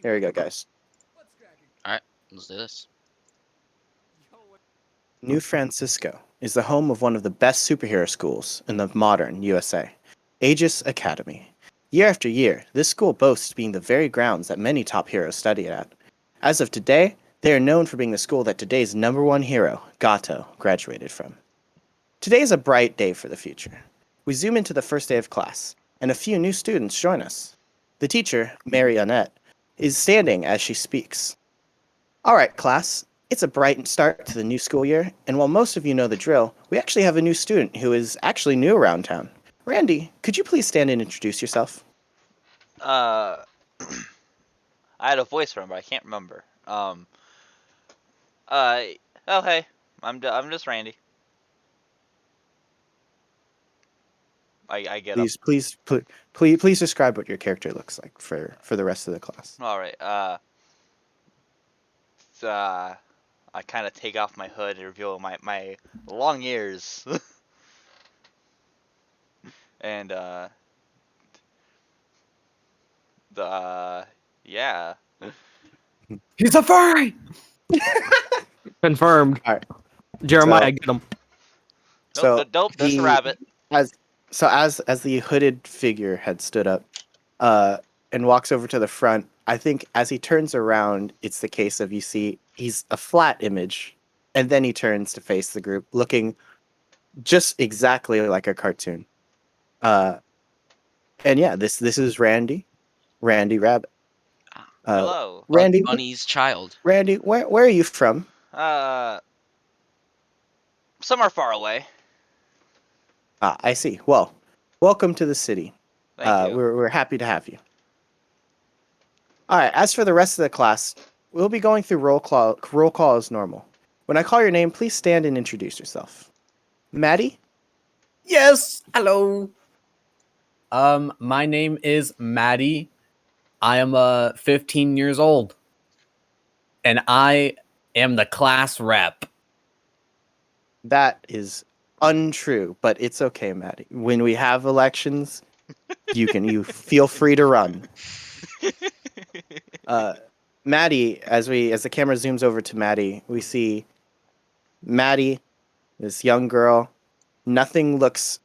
There we go, guys. All right, let's do this. New Francisco is the home of one of the best superhero schools in the modern USA, Aegis Academy. Year after year, this school boasts being the very grounds that many top heroes study at. As of today, they are known for being the school that today's number one hero, Gato, graduated from. Today is a bright day for the future. We zoom into the first day of class, and a few new students join us. The teacher, Mary Annette, is standing as she speaks. All right, class. It's a bright start to the new school year, and while most of you know the drill, we actually have a new student who is actually new around town. Randy, could you please stand and introduce yourself? Uh, I had a voice for him, but I can't remember. Uh, oh hey, I'm just Randy. I get him. Please describe what your character looks like for the rest of the class. All right. I kind of take off my hood and reveal my long ears, and yeah. He's a furry! Confirmed. All right. Jeremiah, get him. So Nope, that's a rabbit. as the hooded figure had stood up, and walks over to the front. I think as he turns around, it's the case of you see he's a flat image, and then he turns to face the group, looking just exactly like a cartoon. And yeah, this is Randy Rabbit. Hello. Randy. Bunny's child. Randy, where are you from? Somewhere far away. Ah, I see. Well, welcome to the city. Thank you. We're happy to have you. All right. As for the rest of the class, we'll be going through roll call as normal. When I call your name, please stand and introduce yourself. Maddie. Yes, hello. My name is Maddie. I am 15 years old. And I am the class rep. That is untrue, but it's okay, Maddie. When we have elections, you feel free to run. Maddie, as the camera zooms over to Maddie, we see Maddie, this young girl. Nothing looks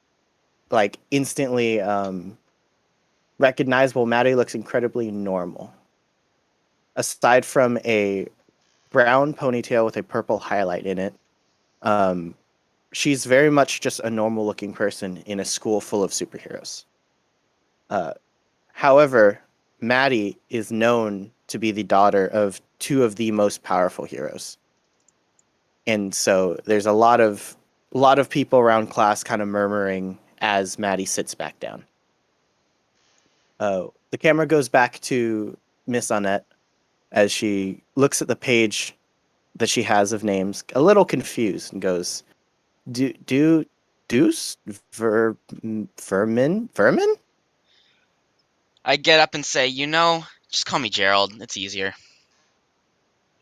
like instantly recognizable. Maddie looks incredibly normal. Aside from a brown ponytail with a purple highlight in it, she's very much just a normal looking person in a school full of superheroes. However, Maddie is known to be the daughter of two of the most powerful heroes. And so there's a lot of people around class kind of murmuring as Maddie sits back down. The camera goes back to Miss Annette as she looks at the page that she has of names, a little confused, and goes, Deuce? Vermin? I get up and say, just call me Gerald. It's easier.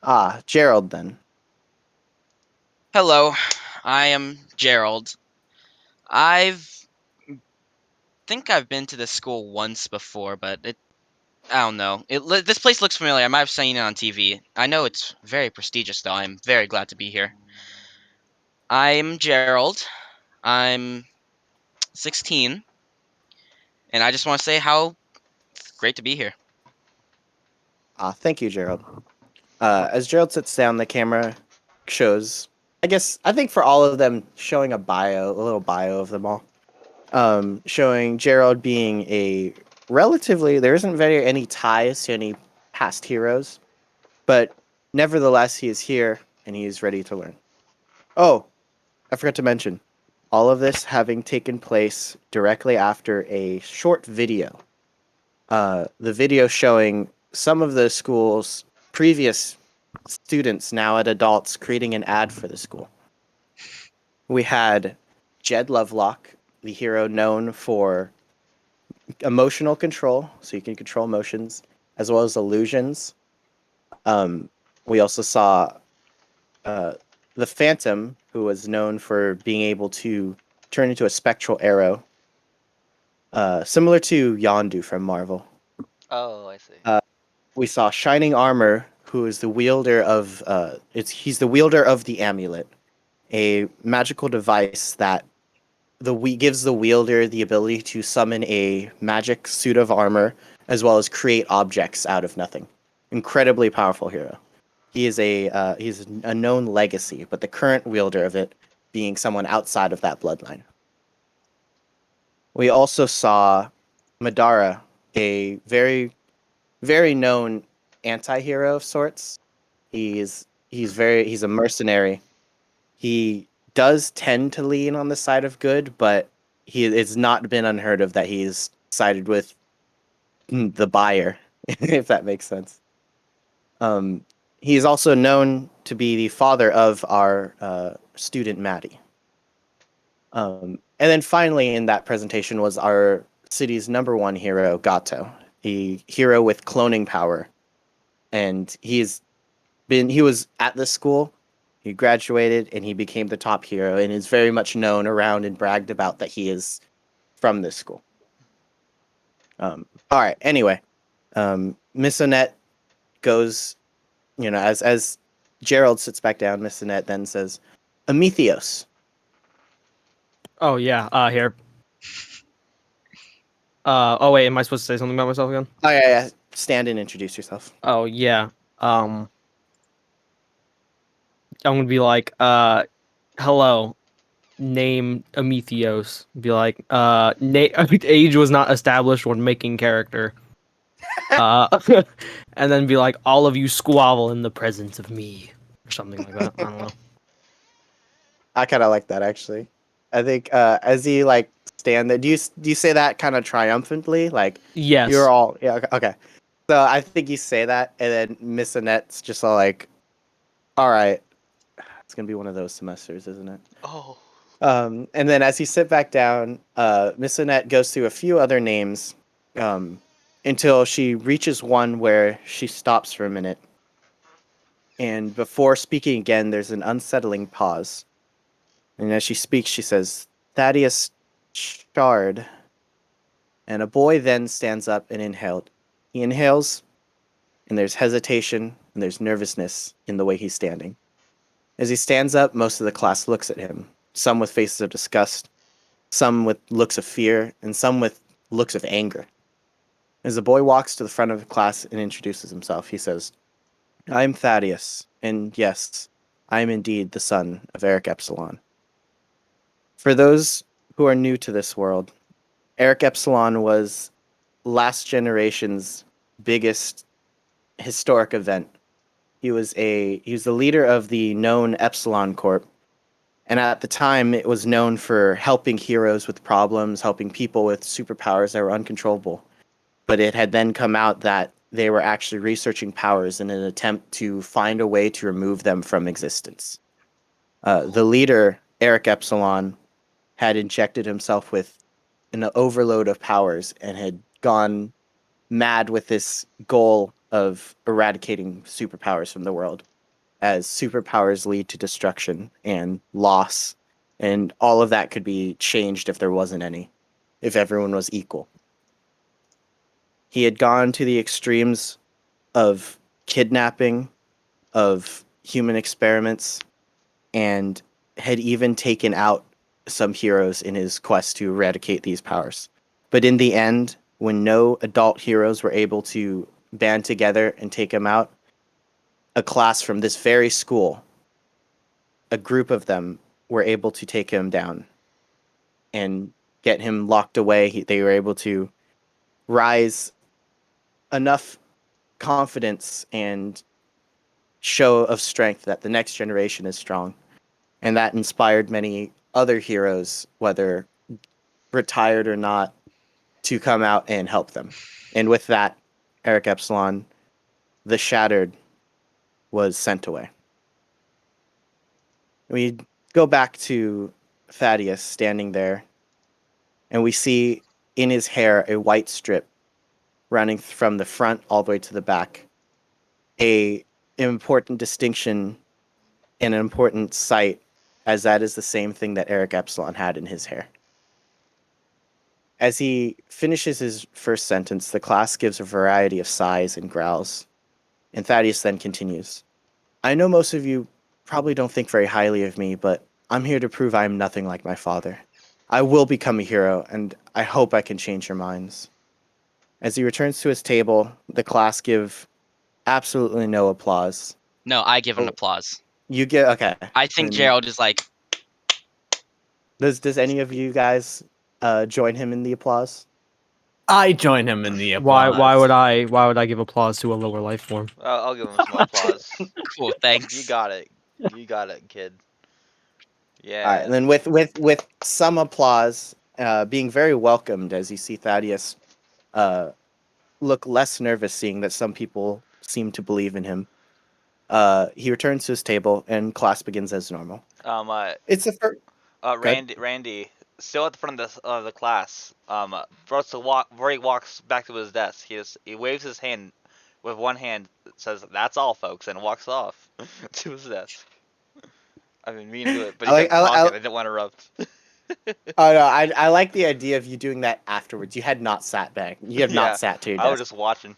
Ah, Gerald then. Hello, I am Gerald. I've been to this school once before, but I don't know. This place looks familiar. I might have seen it on TV. I know it's very prestigious, though. I'm very glad to be here. I'm Gerald. I'm 16, and I just want to say how great to be here. Ah, thank you, Gerald. As Gerald sits down, the camera shows, I think for all of them, showing a little bio of them all. Showing Gerald being there isn't any ties to any past heroes, but nevertheless, he is here and he is ready to learn. Oh, I forgot to mention, all of this having taken place directly after a short video. The video showing some of the school's previous students, now at adults, creating an ad for the school. We had Jed Lovelock, the hero known for emotional control, so you can control emotions, as well as illusions. We also saw the Phantom, who was known for being able to turn into a spectral arrow, similar to Yondu from Marvel. Oh, I see. we saw Shining Armor, who is the wielder of he's the wielder of the amulet, a magical device that gives the wielder the ability to summon a magic suit of armor as well as create objects out of nothing. Incredibly powerful hero. He's a known legacy, but the current wielder of it being someone outside of that bloodline. We also saw Madara, a very, very known anti-hero of sorts. He's a mercenary. He does tend to lean on the side of good, but it's not been unheard of that he's sided with the buyer, if that makes sense. He is also known to be the father of our student Maddie. And then finally in that presentation was our city's #1 hero, Gato, a hero with cloning power. And he was at this school, he graduated, and he became the top hero, and is very much known around and bragged about that he is from this school. All right, anyway, Miss Annette goes, as Gerald sits back down, Miss Annette then says, Amethios. Oh yeah, here. Oh wait, am I supposed to say something about myself again? Oh, yeah. Stand and introduce yourself. Oh yeah. I'm gonna be like, hello, name Amethios. Be like, age was not established when making character. And then be like, all of you squabble in the presence of me, or something like that. I don't know. I kind of like that, actually. I think as he stand there, do you say that kind of triumphantly, like Yes. you're all okay? So I think you say that, and then Miss Annette's just all like, "All right, it's gonna be one of those semesters, isn't it?" Oh. And then as you sit back down, Miss Annette goes through a few other names, until she reaches one where she stops for a minute, and before speaking again, there's an unsettling pause. And as she speaks, she says, Thaddeus Shard. And a boy then stands up and inhaled. He inhales, and there's hesitation and there's nervousness in the way he's standing. As he stands up, most of the class looks at him, some with faces of disgust, some with looks of fear, and some with looks of anger. As the boy walks to the front of the class and introduces himself, he says, I am Thaddeus, and yes, I am indeed the son of Eric Epsilon. For those who are new to this world, Eric Epsilon was last generation's biggest historic event. He was the leader of the known Epsilon Corp, and at the time it was known for helping heroes with problems, helping people with superpowers that were uncontrollable. But it had then come out that they were actually researching powers in an attempt to find a way to remove them from existence. The leader, Eric Epsilon, had injected himself with an overload of powers and had gone mad with this goal of eradicating superpowers from the world, as superpowers lead to destruction and loss, and all of that could be changed if there wasn't any, if everyone was equal. He had gone to the extremes of kidnapping, of human experiments, and had even taken out some heroes in his quest to eradicate these powers. But in the end, when no adult heroes were able to band together and take him out, a class from this very school, a group of them, were able to take him down and get him locked away. They were able to rise enough confidence and show of strength that the next generation is strong. And that inspired many other heroes, whether retired or not, to come out and help them. And with that, Eric Epsilon, the Shattered, was sent away. We go back to Thaddeus standing there, and we see in his hair a white strip running from the front all the way to the back. An important distinction and an important sight, as that is the same thing that Eric Epsilon had in his hair. As he finishes his first sentence, the class gives a variety of sighs and growls. And Thaddeus then continues. I know most of you probably don't think very highly of me, but I'm here to prove I am nothing like my father. I will become a hero, and I hope I can change your minds. As he returns to his table, the class give absolutely no applause. No, I give an Oh. applause. You get okay. I think then Gerald is like, Does any of you guys join him in the applause? I join him in the Why applause. why would I give applause to a lower life form? I'll give him some applause. cool, thanks. You got it. You got it, kid. Yeah. All right, and then with some applause, being very welcomed as you see Thaddeus look less nervous, seeing that some people seem to believe in him. He returns to his table, and class begins as normal. It's the first. Randy, still at the front of the class. Starts to walk. Before he walks back to his desk, he waves his hand with one hand, says, "That's all, folks," and walks off to his desk. I mean, mean to do it, but he kept talking. I didn't want to interrupt. Oh no, I like the idea of you doing that afterwards. You had not sat back. You have Yeah, not sat to your I was desk. just watching.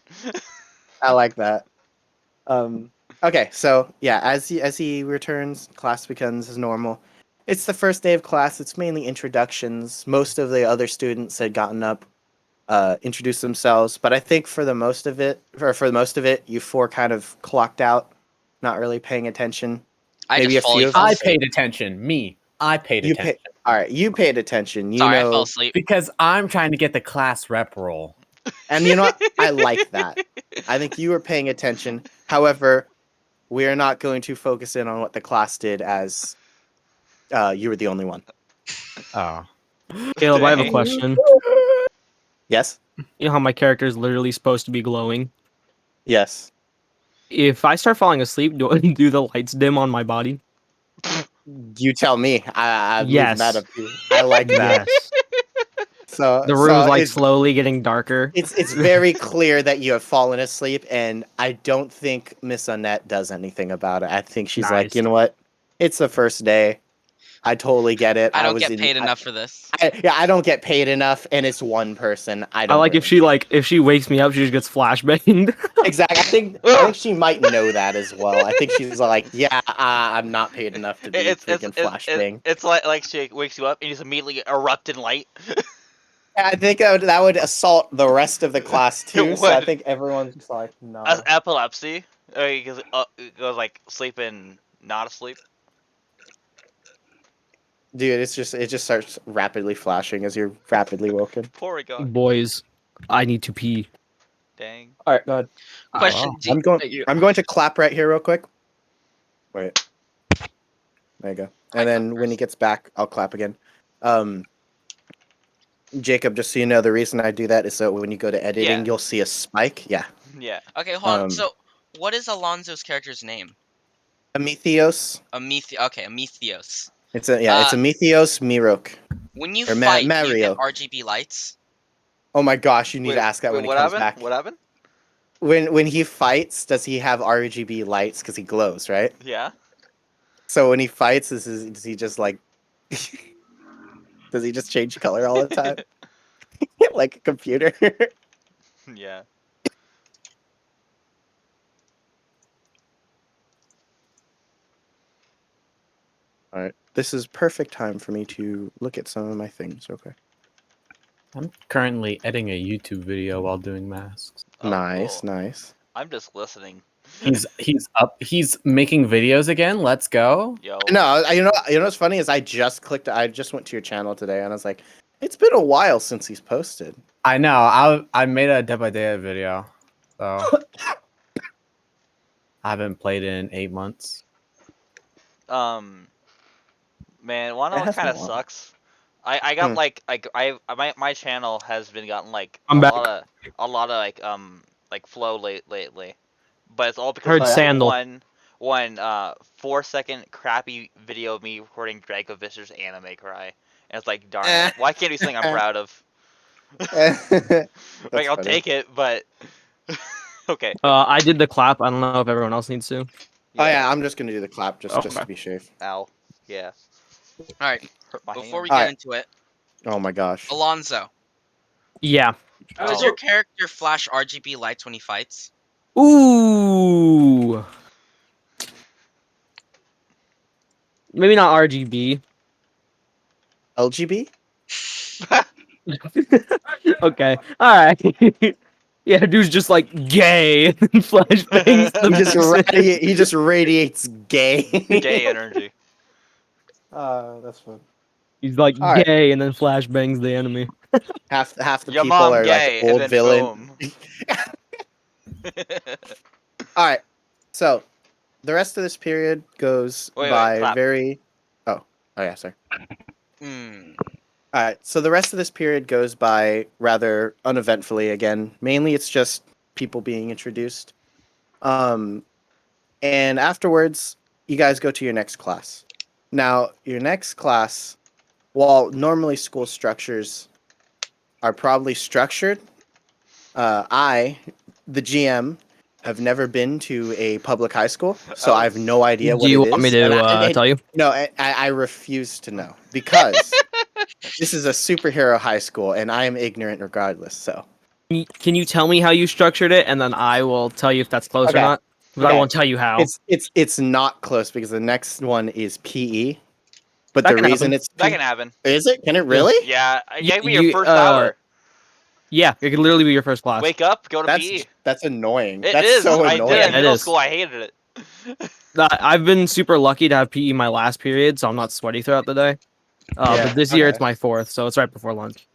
I like that. Okay, so yeah, as he returns, class becomes as normal. It's the first day of class. It's mainly introductions. Most of the other students had gotten up, introduced themselves, but I think for the most of it, you four kind of clocked out, not really paying attention. I Maybe just a few fully of fell them. I asleep. paid attention. I paid You attention. all right, you paid attention. You Sorry, I fell know, asleep. Because I'm trying to get the class rep roll. and you know what? I like that. I think you were paying attention. However, we are not going to focus in on what the class did, as you were the only one. Oh. Caleb, I have a Dang. question. Yes. You know how my character is literally supposed to be glowing? Yes. If I start falling asleep, do the lights dim on my body? You tell me. I'm leaving Yes. that up to you. I like that. Yes. So The room's like it's, slowly getting darker. it's very clear that you have fallen asleep, and I don't think Miss Annette does anything about it. I think she's like, Nice. you know what? It's the first day. I totally get it. I don't was get paid enough for this. I don't get paid enough, and it's one person. I I don't. like really if she wakes me up, she just gets flashbanged. Exactly. I think she might know that as well. I think she's like, yeah, I'm not paid enough to be freaking flashbang. It's like she wakes you up and you just immediately erupt in light. I think that would assault the rest of the class too. It So I would. think everyone's just like, no. As epilepsy, because it goes like sleeping, not asleep. Dude, it just starts rapidly flashing as you're rapidly woken. Poor guy. Boys, I need to pee. Dang. All right, go ahead. Question: wow. I'm going to clap right here real quick. Wait. There you go. I And then clap when he first. gets back, I'll clap again. Jacob, just so you know, the reason I do that is so when you go to editing, Yeah. you'll see a spike. Yeah. Yeah. Okay, hold on. Um, So, what is Alonzo's character's name? Amethios. Amethios. It's Amethios Mirok. When you Or fight, do you Mario. get RGB lights? Oh my gosh, you need to ask that when he what comes happened? back. What happened? When he fights, does he have RGB lights because he glows, right? Yeah. So when he fights, does he just like does he just change color all the time? Like a computer? Yeah. All right. This is perfect time for me to look at some of my things. Okay. I'm currently editing a YouTube video while doing masks. Oh, Nice, cool. nice. I'm just listening. He's up. He's making videos again. Let's go. Yo. No, you know what's funny is I just went to your channel today and I was like, it's been a while since he's posted. I know. I made a Dead by Daylight video, so I haven't played in 8 months. Man, wanna It know what has kind of been a while. sucks? I got Hmm. my channel has been gotten like I'm a back. lot of like flow lately, but it's all because Heard of Sandal. one 4-second crappy video of me recording Draco Viscer's anime cry, and it's like darn it, why can't it be something I'm proud of? Like I'll funny. take it, but okay. I did the clap. I don't know if everyone else needs to. Oh yeah, I'm just gonna do the clap just Okay. to be safe. Ow. Yeah. All right. Hurt my Before we hand. get Alright. into it, Oh my gosh. Alonzo, Yeah. Does your character flash RGB lights when he fights? Ooh. Maybe not RGB. LGB? Okay. All right. Yeah, dude's just like gay and then flashbangs the person. He just radiates gay. Gay energy. That's fun. He's like All right. gay and then flashbangs the enemy. Half the Your people mom are like gay, and old then villain. boom. All right. So the rest of this period goes Wait, by clap. very. Oh yeah, sorry. Hmm. All right. So the rest of this period goes by rather uneventfully. Again, mainly it's just people being introduced. And afterwards, you guys go to your next class. Now, your next class, while normally school structures are probably structured, the GM, have never been to a public high school, so I have no idea Do what you it want me is. to And tell you? no, I refuse to know because this is a superhero high school, and I am ignorant regardless. So Can you tell me how you structured it, and then I will tell you if that's close or Okay. not? But I Okay. won't tell you how. it's not close because the next one is PE. But That the can reason happen. it's That can happen. is it? Can it really? Yeah, it gave me your You- first hour. Yeah, it could literally be your first class. Wake up, go to PE. That's annoying. It That's is. so I annoying. did it in Yeah, it middle is. school. I hated it. I've been super lucky to have PE my last period, so I'm not sweaty throughout the day. Yeah, But this year okay. it's my fourth, so it's right before lunch.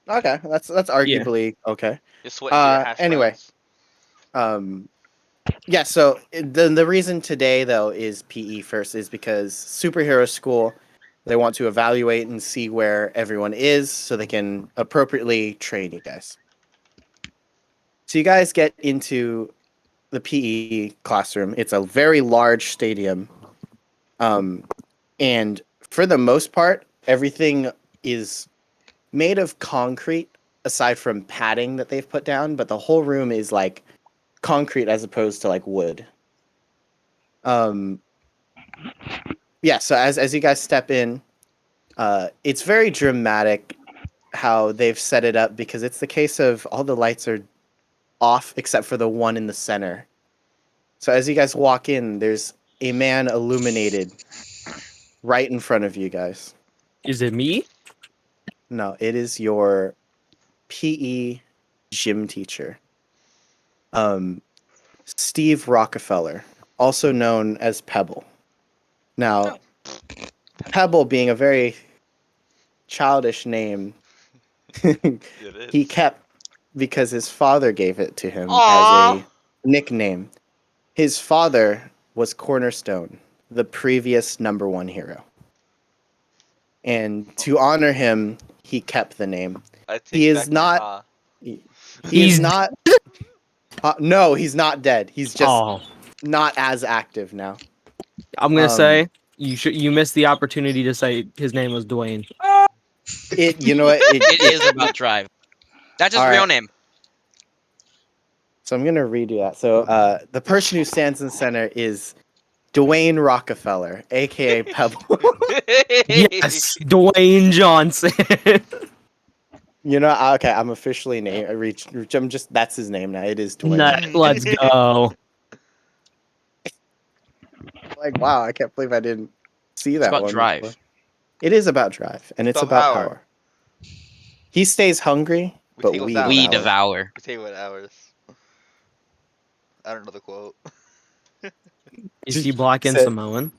Okay, that's arguably okay. Just sweat into your hash Anyway. browns. Yeah, so the reason today though is PE first is because superhero school, they want to evaluate and see where everyone is so they can appropriately train you guys. So you guys get into the PE classroom. It's a very large stadium. And for the most part, everything is made of concrete aside from padding that they've put down, but the whole room is like concrete as opposed to like wood. Yeah, so as you guys step in, it's very dramatic how they've set it up because it's the case of all the lights are off except for the one in the center. So as you guys walk in, there's a man illuminated right in front of you guys. Is it me? No, it is your PE gym teacher. Steve Rockefeller, also known as Pebble. Now, Pebble being a very childish name, he kept because his father gave it to him Aw. as a nickname. His father was Cornerstone, the previous #1 hero. And to honor him, he kept the name. I take He is back my not- ah. He He's is not. No, he's not dead. He's just Oh, not as active now. I'm gonna Um, say you missed the opportunity to say his name was Dwayne. You know what? It is about drive. That's his All real right. name. So I'm gonna redo that. So the person who stands in the center is Dwayne Rockefeller, aka Pebble. Yes, Dwayne Johnson. You know, okay, I'm officially named. I'm just that's his name now. It is Dwayne. Let's go. Like, wow, I can't believe I didn't see that about one. drive. before. It is about drive, and it's About about power. power. He stays hungry, We but take we what's We devour. devour. We take what hours. I don't know the quote. Is he black and Sit. Samoan?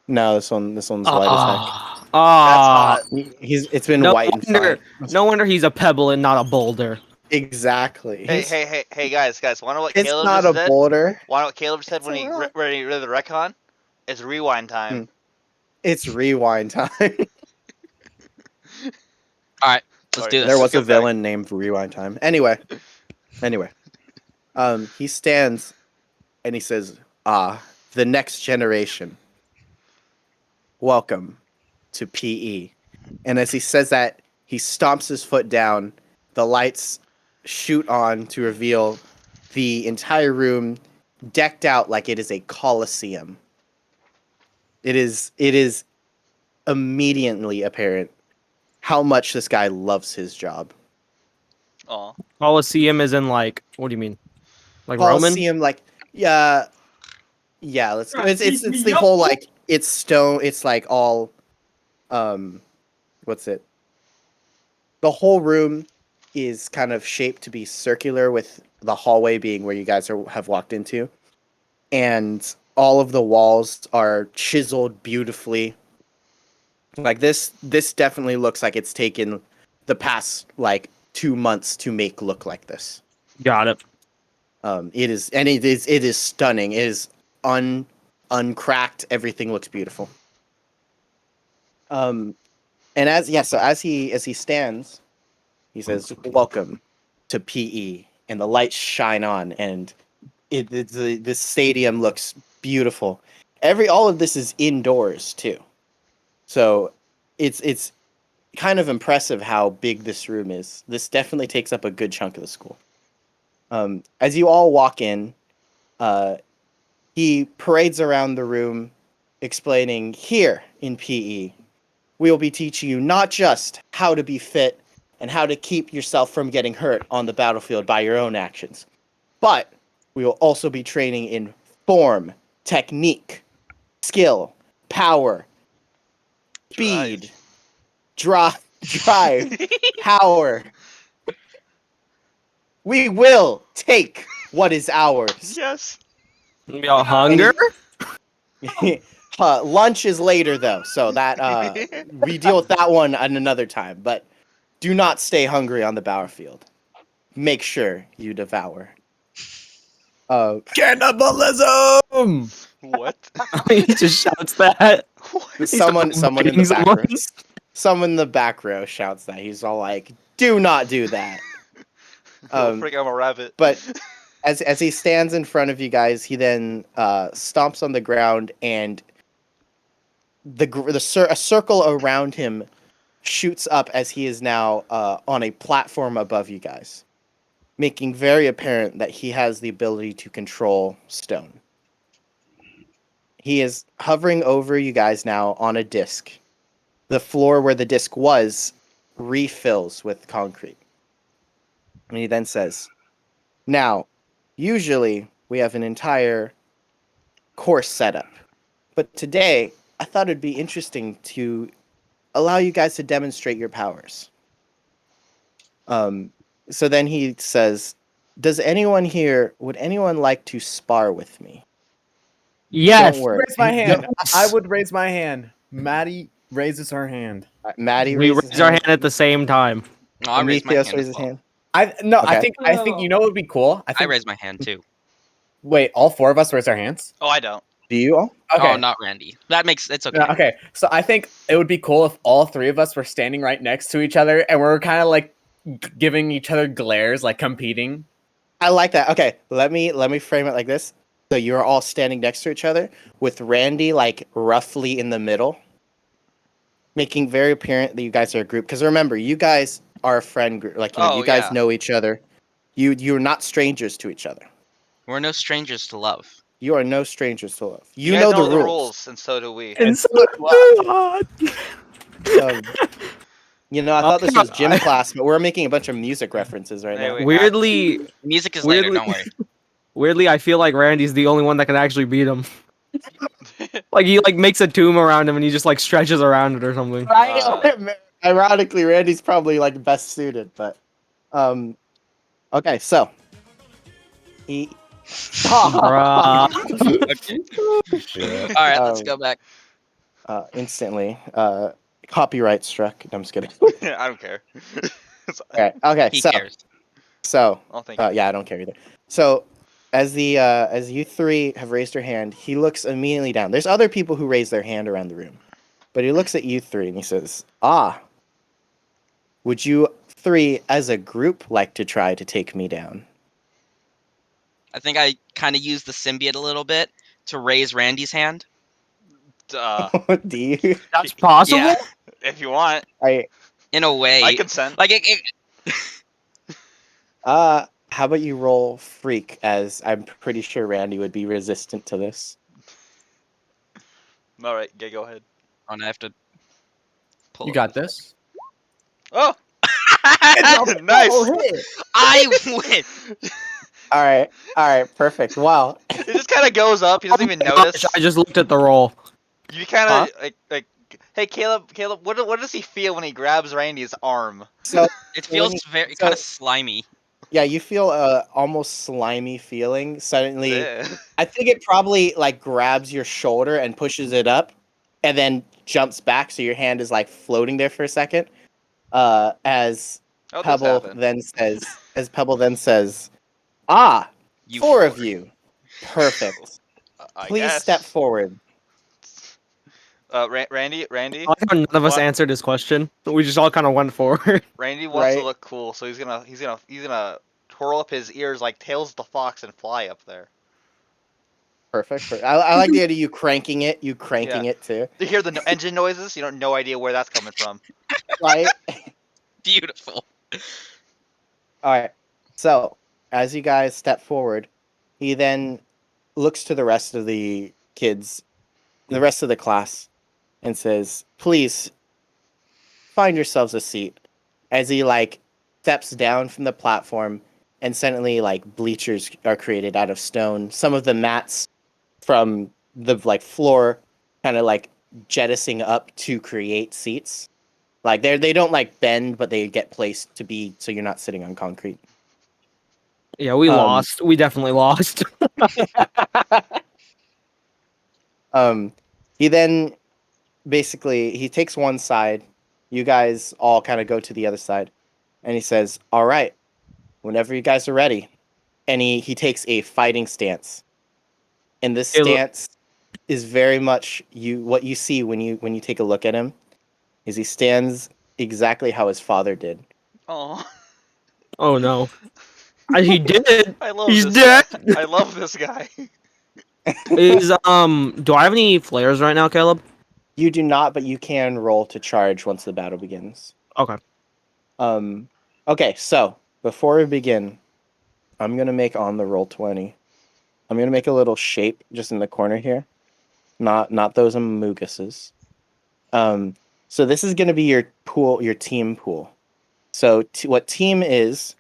No, this one's white as heck. Ah, That's hot. It's been No white and wonder, fine. no wonder he's a pebble and not a boulder. Exactly. Hey, guys, wanna know what It's Caleb not just a said? boulder. Wanna know what Caleb said It's when a he rock. read the retcon? It's rewind time. It's rewind time. Alright, let's Sorry, do There this. was a Get back. villain named Rewind Time. Anyway. He stands and he says, the next generation. Welcome to PE. And as he says that, he stomps his foot down. The lights shoot on to reveal the entire room decked out like it is a coliseum. It is immediately apparent how much this guy loves his job. Aw. Colosseum is in like, what do you mean? Like Roman? Colosseum, like, yeah, yeah. Let's go. It's the whole like it's stone. It's like all, what's it? The whole room is kind of shaped to be circular, with the hallway being where you guys have walked into, and all of the walls are chiseled beautifully. Like this definitely looks like it's taken the past like 2 months to make look like this. Got it. It is stunning. It is uncracked. Everything looks beautiful. And as he stands, he says, "Welcome to PE," and the lights shine on, and this stadium looks beautiful. All of this is indoors too, so it's kind of impressive how big this room is. This definitely takes up a good chunk of the school. As you all walk in, he parades around the room, explaining, "Here in PE, we will be teaching you not just how to be fit and how to keep yourself from getting hurt on the battlefield by your own actions, but we will also be training in form, technique, skill, power, speed, drive, power. We will take what is ours." Yes. Maybe hunger? Lunch is later though, so that we deal with that one at another time. But do not stay hungry on the battlefield. Make sure you devour. Cannibalism! What? He just shouts that. What? Someone in the beating back row. someone? Someone in the back row shouts that. He's all like, "Do not do that." Oh, freak! I'm a rabbit. but as he stands in front of you guys, he then stomps on the ground, and a circle around him shoots up as he is now on a platform above you guys, making very apparent that he has the ability to control stone. He is hovering over you guys now on a disc. The floor where the disc was refills with concrete. And he then says, "Now, usually we have an entire course set up, but today I thought it'd be interesting to allow you guys to demonstrate your powers." So then he says, would anyone like to spar with me? Yes. Don't worry. Raise my hand. Yes. I would raise my hand. Maddie raises her hand. Maddie We raises raise our hand at the same time. No, I raised my Prometheus hand. raises As well. hand. I Okay. think you know what would be cool. I I think. raised my hand too. Wait, all four of us raise our hands. Oh, I don't. Do you all? Okay. Oh, not Randy. It's okay. No, okay. So I think it would be cool if all three of us were standing right next to each other and we're kind of like giving each other glares, like competing. I like that. Okay, let me frame it like this. So you're all standing next to each other with Randy like roughly in the middle, making very apparent that you guys are a group. Because remember, you guys are a friend group. Like Oh, you guys yeah. know each other. You're not strangers to each other. We're no strangers to love. You are no strangers to love. You guys know the rules. and so do we. And so Um, I thought this was gym class, but we're making a bunch of music references right Hey, now. wait. weirdly, Music is later. Weirdly- Don't worry. weirdly, I feel like Randy's the only one that can actually beat him. Like he like makes a tomb around him and he just like stretches around it or something. Ironically, Randy's probably like best suited, but okay, so he Bruh. Okay. All right, let's go back. instantly copyright struck. No, I'm just kidding. I don't care. Okay, He so cares. Oh, thank you. yeah, I don't care either. So as you three have raised your hand, he looks immediately down. There's other people who raise their hand around the room, but he looks at you three and he says, would you three as a group like to try to take me down?" I think I kind of used the symbiote a little bit to raise Randy's hand. Do you? That's possible. Yeah, If you want, in a way. I consent. Like How about you roll freak, as I'm pretty sure Randy would be resistant to this. All right, go ahead. I have to pull. You it got up. this. Oh, Oh, nice. hit. I win. All right, perfect. Wow. It just kind of goes up. He doesn't even notice. I just looked at the roll. You kind Huh? of like, hey Caleb, what does he feel when he grabs Randy's arm? So It So when feels you- very so- kind of slimy. yeah, you feel a almost slimy feeling suddenly. Yeah. I think it probably like grabs your shoulder and pushes it up, and then jumps back. So your hand is like floating there for a second. As How does Pebble happen? then says, "Ah, You four four. of you, perfect. I Please guess. step forward." Randy, I like how none of us What? answered his question. We just all kind of went forward. Randy wants to Right. look cool, so he's gonna twirl up his ears like Tails the fox and fly up there. Perfect. I like the idea of you cranking it. You cranking Yeah. it too, You hear the engine noises? You don't no idea where that's coming from. right? Beautiful. All right. So, as you guys step forward, he then looks to the rest of the kids, the rest of the class, and says, "Please find yourselves a seat." As he like steps down from the platform, and suddenly like bleachers are created out of stone. Some of the mats from the like floor kind of like jettisoning up to create seats. Like they don't like bend, but they get placed to be so you're not sitting on concrete. Yeah, we Um, lost. We definitely lost. um, he then basically he takes one side. You guys all kind of go to the other side, and he says, "All right, whenever you guys are ready." And he takes a fighting stance, and this Caleb- stance is very much you what you see when you take a look at him is he stands exactly how his father did. Oh, Oh no. He did. I love He's this dead. guy. I love this guy. Is do I have any flares right now, Caleb? You do not, but you can roll to charge once the battle begins. Okay. Um, okay, so before we begin, I'm gonna make on the roll 20. I'm gonna make a little shape just in the corner here, not those amoguses. Um, so this is gonna be your pool, your team pool. So what team is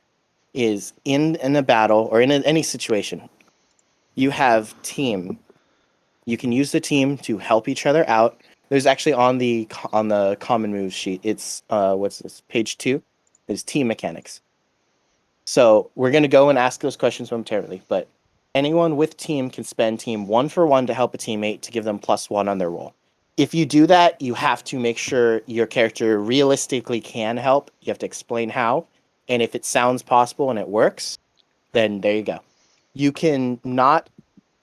in a battle or in any situation, you have team. You can use the team to help each other out. There's actually on the common moves sheet. It's what's this? Page 2 is team mechanics. So we're gonna go and ask those questions momentarily, but anyone with team can spend team 1 for 1 to help a teammate to give them +1 on their roll. If you do that, you have to make sure your character realistically can help. You have to explain how, and if it sounds possible and it works, then there you go. You can not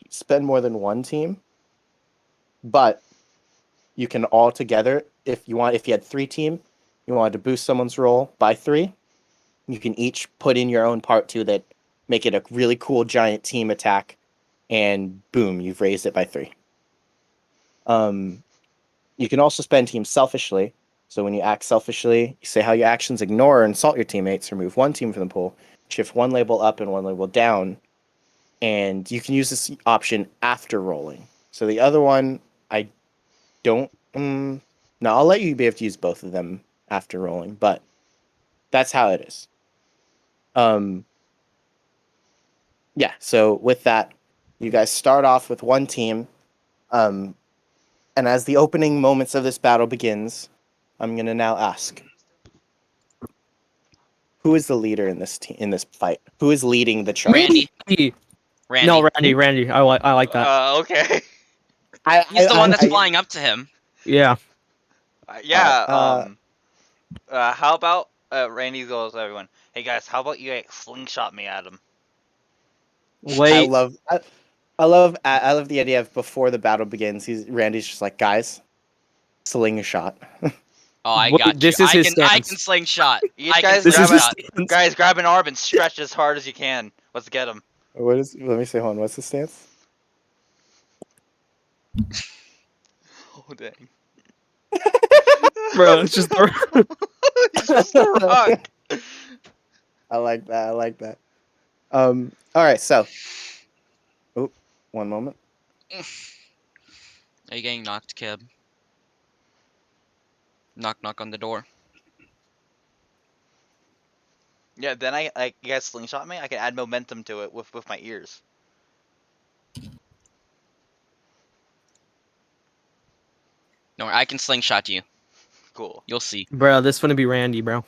spend more than one team, but you can all together if you want. If you had 3 team, you wanted to boost someone's roll by 3, you can each put in your own part too that make it a really cool giant team attack, and boom, you've raised it by 3. You can also spend team selfishly. So when you act selfishly, you say how your actions ignore or insult your teammates, remove 1 team from the pool, shift 1 label up and 1 label down, and you can use this option after rolling. So the other one, I don't. No, I'll let you be able to use both of them after rolling, but that's how it is. Yeah. So with that, you guys start off with 1 team, and as the opening moments of this battle begins, I'm gonna now ask, who is the leader in this fight? Who is leading the charge? Randy. Randy. Randy. No, Randy. I like that. Okay. He's the one that's flying up to him. Yeah. Yeah. Alright, How about Randy goes to everyone? Hey guys, how about you guys slingshot me at him? Wait. I love the idea of before the battle begins. Randy's just like, guys, sling a shot. Oh, I Wait, got this you. is his I stance. can slingshot. Each I can guy's This is his slingshot. stance. Guys, grab an arm and stretch as hard as you can. Let's get him. What is? Let me say, hold on. What's the stance? Oh dang. Bro, it's just He's just a rock. I like that. I like that. All right. So, oh, one moment. Are you getting knocked, Kib? Knock, knock on the door. Yeah, then you guys slingshot me. I can add momentum to it with my ears. No, I can slingshot you. Cool. You'll see. Bro, this gonna be Randy, bro.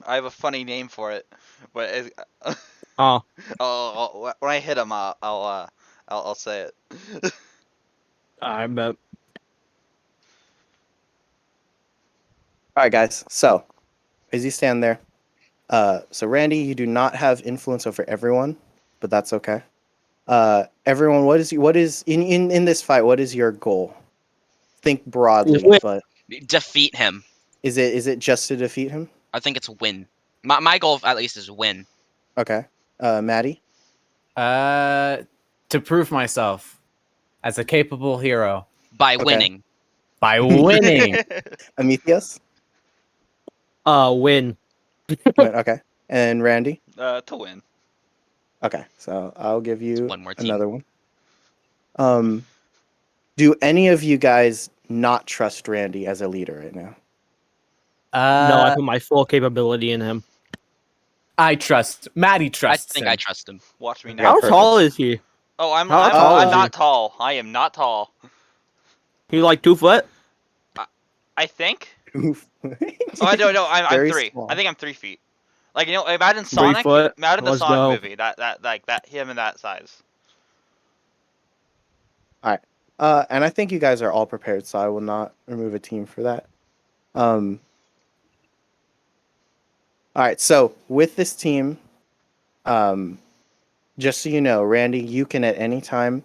I have a funny name for it, but Oh, when I hit him, I'll say it. I bet. All right, guys. So as you stand there, so Randy, you do not have influence over everyone, but that's okay. Everyone, what is in this fight? What is your goal? Think broadly, Win. but Defeat him. is it just to defeat him? I think it's win. My goal at least is win. Okay. Maddie. To prove myself as a capable hero By Okay. winning. by winning. Amethios. Win. Okay. And Randy. To win. Okay. So I'll give you one more team. another one. Do any of you guys not trust Randy as a leader right now? No, I put my full capability in him. I trust. Maddie I trusts think him. I trust him. Watch me Yeah, now. How perfect. tall is he? Oh, I'm How tall I'm is not tall. I am not tall. He like 2 foot? I think. Oof. Oh, I don't know. I'm Very 3. small. I think I'm 3 feet. Like, you know, imagine 3 Sonic. foot? Imagine the Let's Sonic go. movie. That him in that size. And I think you guys are all prepared, so I will not remove a team for that. All right, so with this team, just so you know, Randy, you can at any time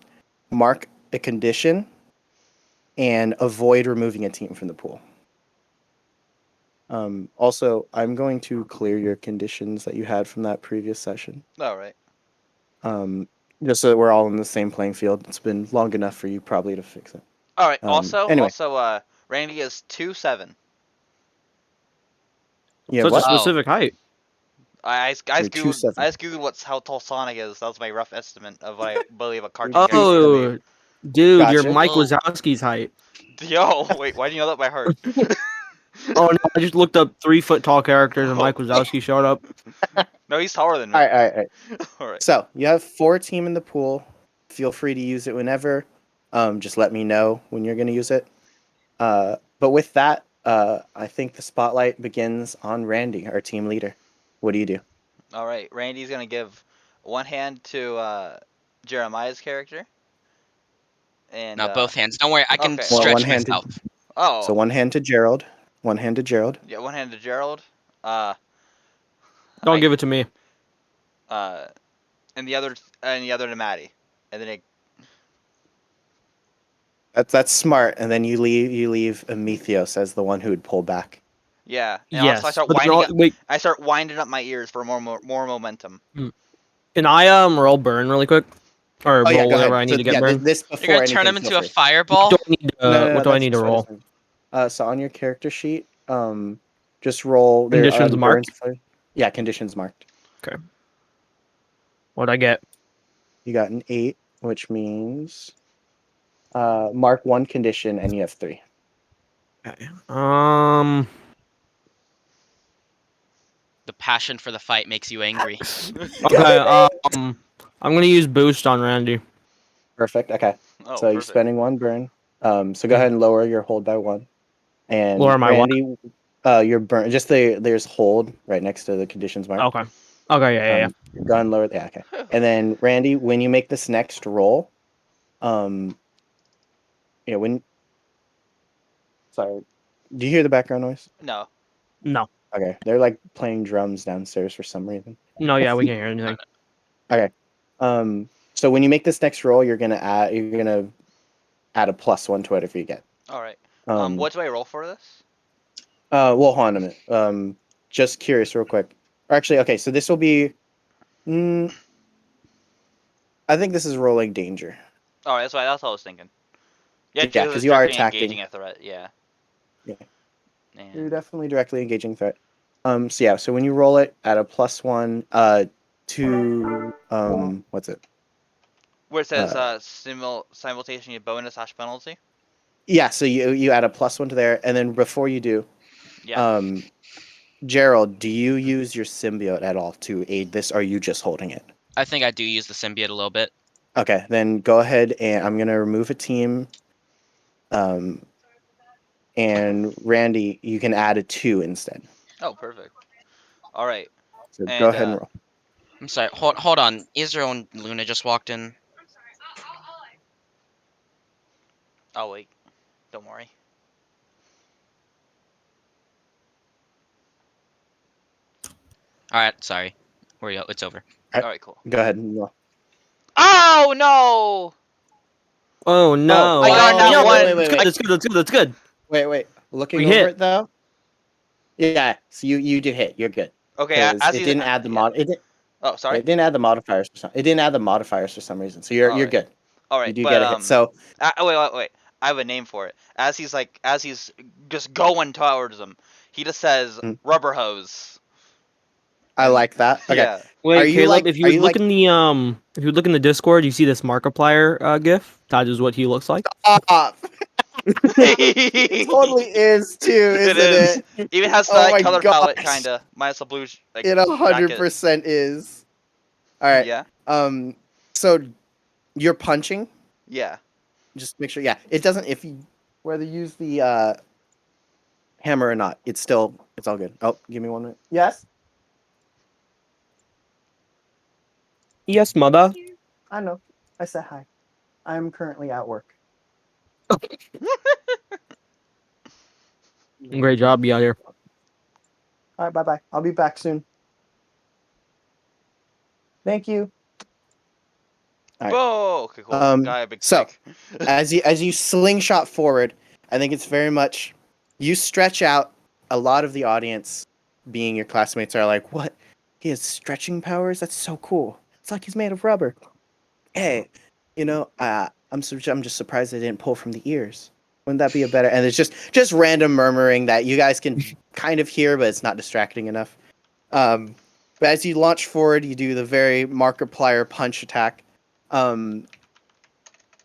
mark a condition and avoid removing a team from the pool. Also, I'm going to clear your conditions that you had from that previous session. All right. Just so that we're all in the same playing field. It's been long enough for you probably to fix it. All right. Anyway. Also, Randy is 2'7". Yeah, Such what? a specific height. I You're googled 2'7". how tall Sonic is. That was my rough estimate of what I believe a cartoon character would Oh, dude, you're Gotcha. Mike Oh. Wazowski's height. be. Yo, wait, why do you know that by heart? Oh no, I just looked up 3 foot tall characters and Mike Wazowski showed up. No, he's taller than me. All right. All right. So you have 4 team in the pool. Feel free to use it whenever. Just let me know when you're going to use it. But with that, I think the spotlight begins on Randy, our team leader. What do you do? All right. Randy's gonna give one hand to Jeremiah's character. And No, both hands. Don't worry, I can okay. Well, stretch one-handed. myself. Oh. So one hand to Gerald. One hand to Gerald. Yeah, one hand to Gerald. Don't I- give it to me. and the other to Maddie. And then That's smart. And then you leave Amethios as the one who would pull back. yeah. And Yes. also I start but then winding I'll- wait, I start winding up my ears for more momentum. can I roll burn really quick? Or Oh yeah, roll go whatever ahead. I need So, to get yeah, burned? this before You're gonna turn him anything, into a feel free. fireball? What do I need to, No, what do I that's need to what roll? it's- So on your character sheet, just roll Conditions marked? burns for- Yeah, conditions marked. What'd I get? You got an 8, which means mark 1 condition and you have 3. Okay. The passion for the fight makes you angry. Okay. I'm gonna use boost on Randy. Perfect. Okay. Oh, So you're perfect. spending 1 burn. So go ahead and lower your hold by 1. And Lower my what? Randy, your burn. Just there's hold right next to the conditions mark. Okay. Okay. Yeah. Go ahead and lower. Yeah. Okay. And then Randy, when you make this next roll, when. Sorry, do you hear the background noise? No. No. Okay, they're like playing drums downstairs for some reason. No. Yeah. We can't hear anything. Okay. So when you make this next roll, you're gonna add a +1 to whatever you get. All right. Um. What do I roll for this? Well, hold on a minute. Just curious, real quick. Or actually, okay. So this will be. I think this is rolling danger. All right. That's what I was thinking. Yeah, Yeah, 'cause you are attacking. engaging a threat. Yeah. Yeah. And You're definitely directly engaging threat. So yeah. So when you roll it at a +1, to what's it? Where it says Uh, simultaneously bonus / penalty. Yeah, so you add a +1 to there, and then before you do, Yeah. Gerald, do you use your symbiote at all to aid this, or are you just holding it? I think I do use the symbiote a little bit. Okay, then go ahead and I'm gonna remove a team. And Randy, you can add a 2 instead. Oh, perfect. All right. So go And ahead and roll. I'm sorry. Hold on. Israel and Luna just walked in. oh wait, don't worry. All right. Sorry. It's over. All right, cool. Go ahead and roll. Oh no! Oh no! I got You know, that one. wait, That's good. That's good. That's good. Wait. Looking We over hit. it though. Yeah, so you did hit. You're good. Okay, Because as it he's didn't add the yeah. mod. Oh, sorry. It didn't add the modifiers for some. It didn't add the modifiers for some reason. So you're Alright. good. All You right, do but get a hit. So wait. I have a name for it. As he's just going towards him, he just says Mm. rubber hose. I like that. Okay. Yeah. Wait, Are you Caleb, like- if you are you look like- in the if you look in the Discord, you see this Markiplier GIF. That is what he looks like. It totally is too, It isn't is. it? Even has Oh that my color palette, gosh. kinda minus the blue. Like, It jacket. 100% is. All right. Yeah. So you're punching. Yeah. Just make sure. Yeah. It doesn't. If you whether you use the hammer or not, it's all good. Oh, give me 1 minute. Yes. Yes, mother. I know. I said hi. I'm currently at work. Great job, you out here. All right. Bye. I'll be back soon. Thank you. Alright. Whoa. Okay, cool. Got a big so- stick. As you slingshot forward, I think it's very much you stretch out. A lot of the audience, being your classmates, are like, "What? He has stretching powers? That's so cool! It's like he's made of rubber." Hey, I'm just surprised they didn't pull from the ears. Wouldn't that be a better? And it's just random murmuring that you guys can kind of hear, but it's not distracting enough. But as you launch forward, you do the very Markiplier punch attack. And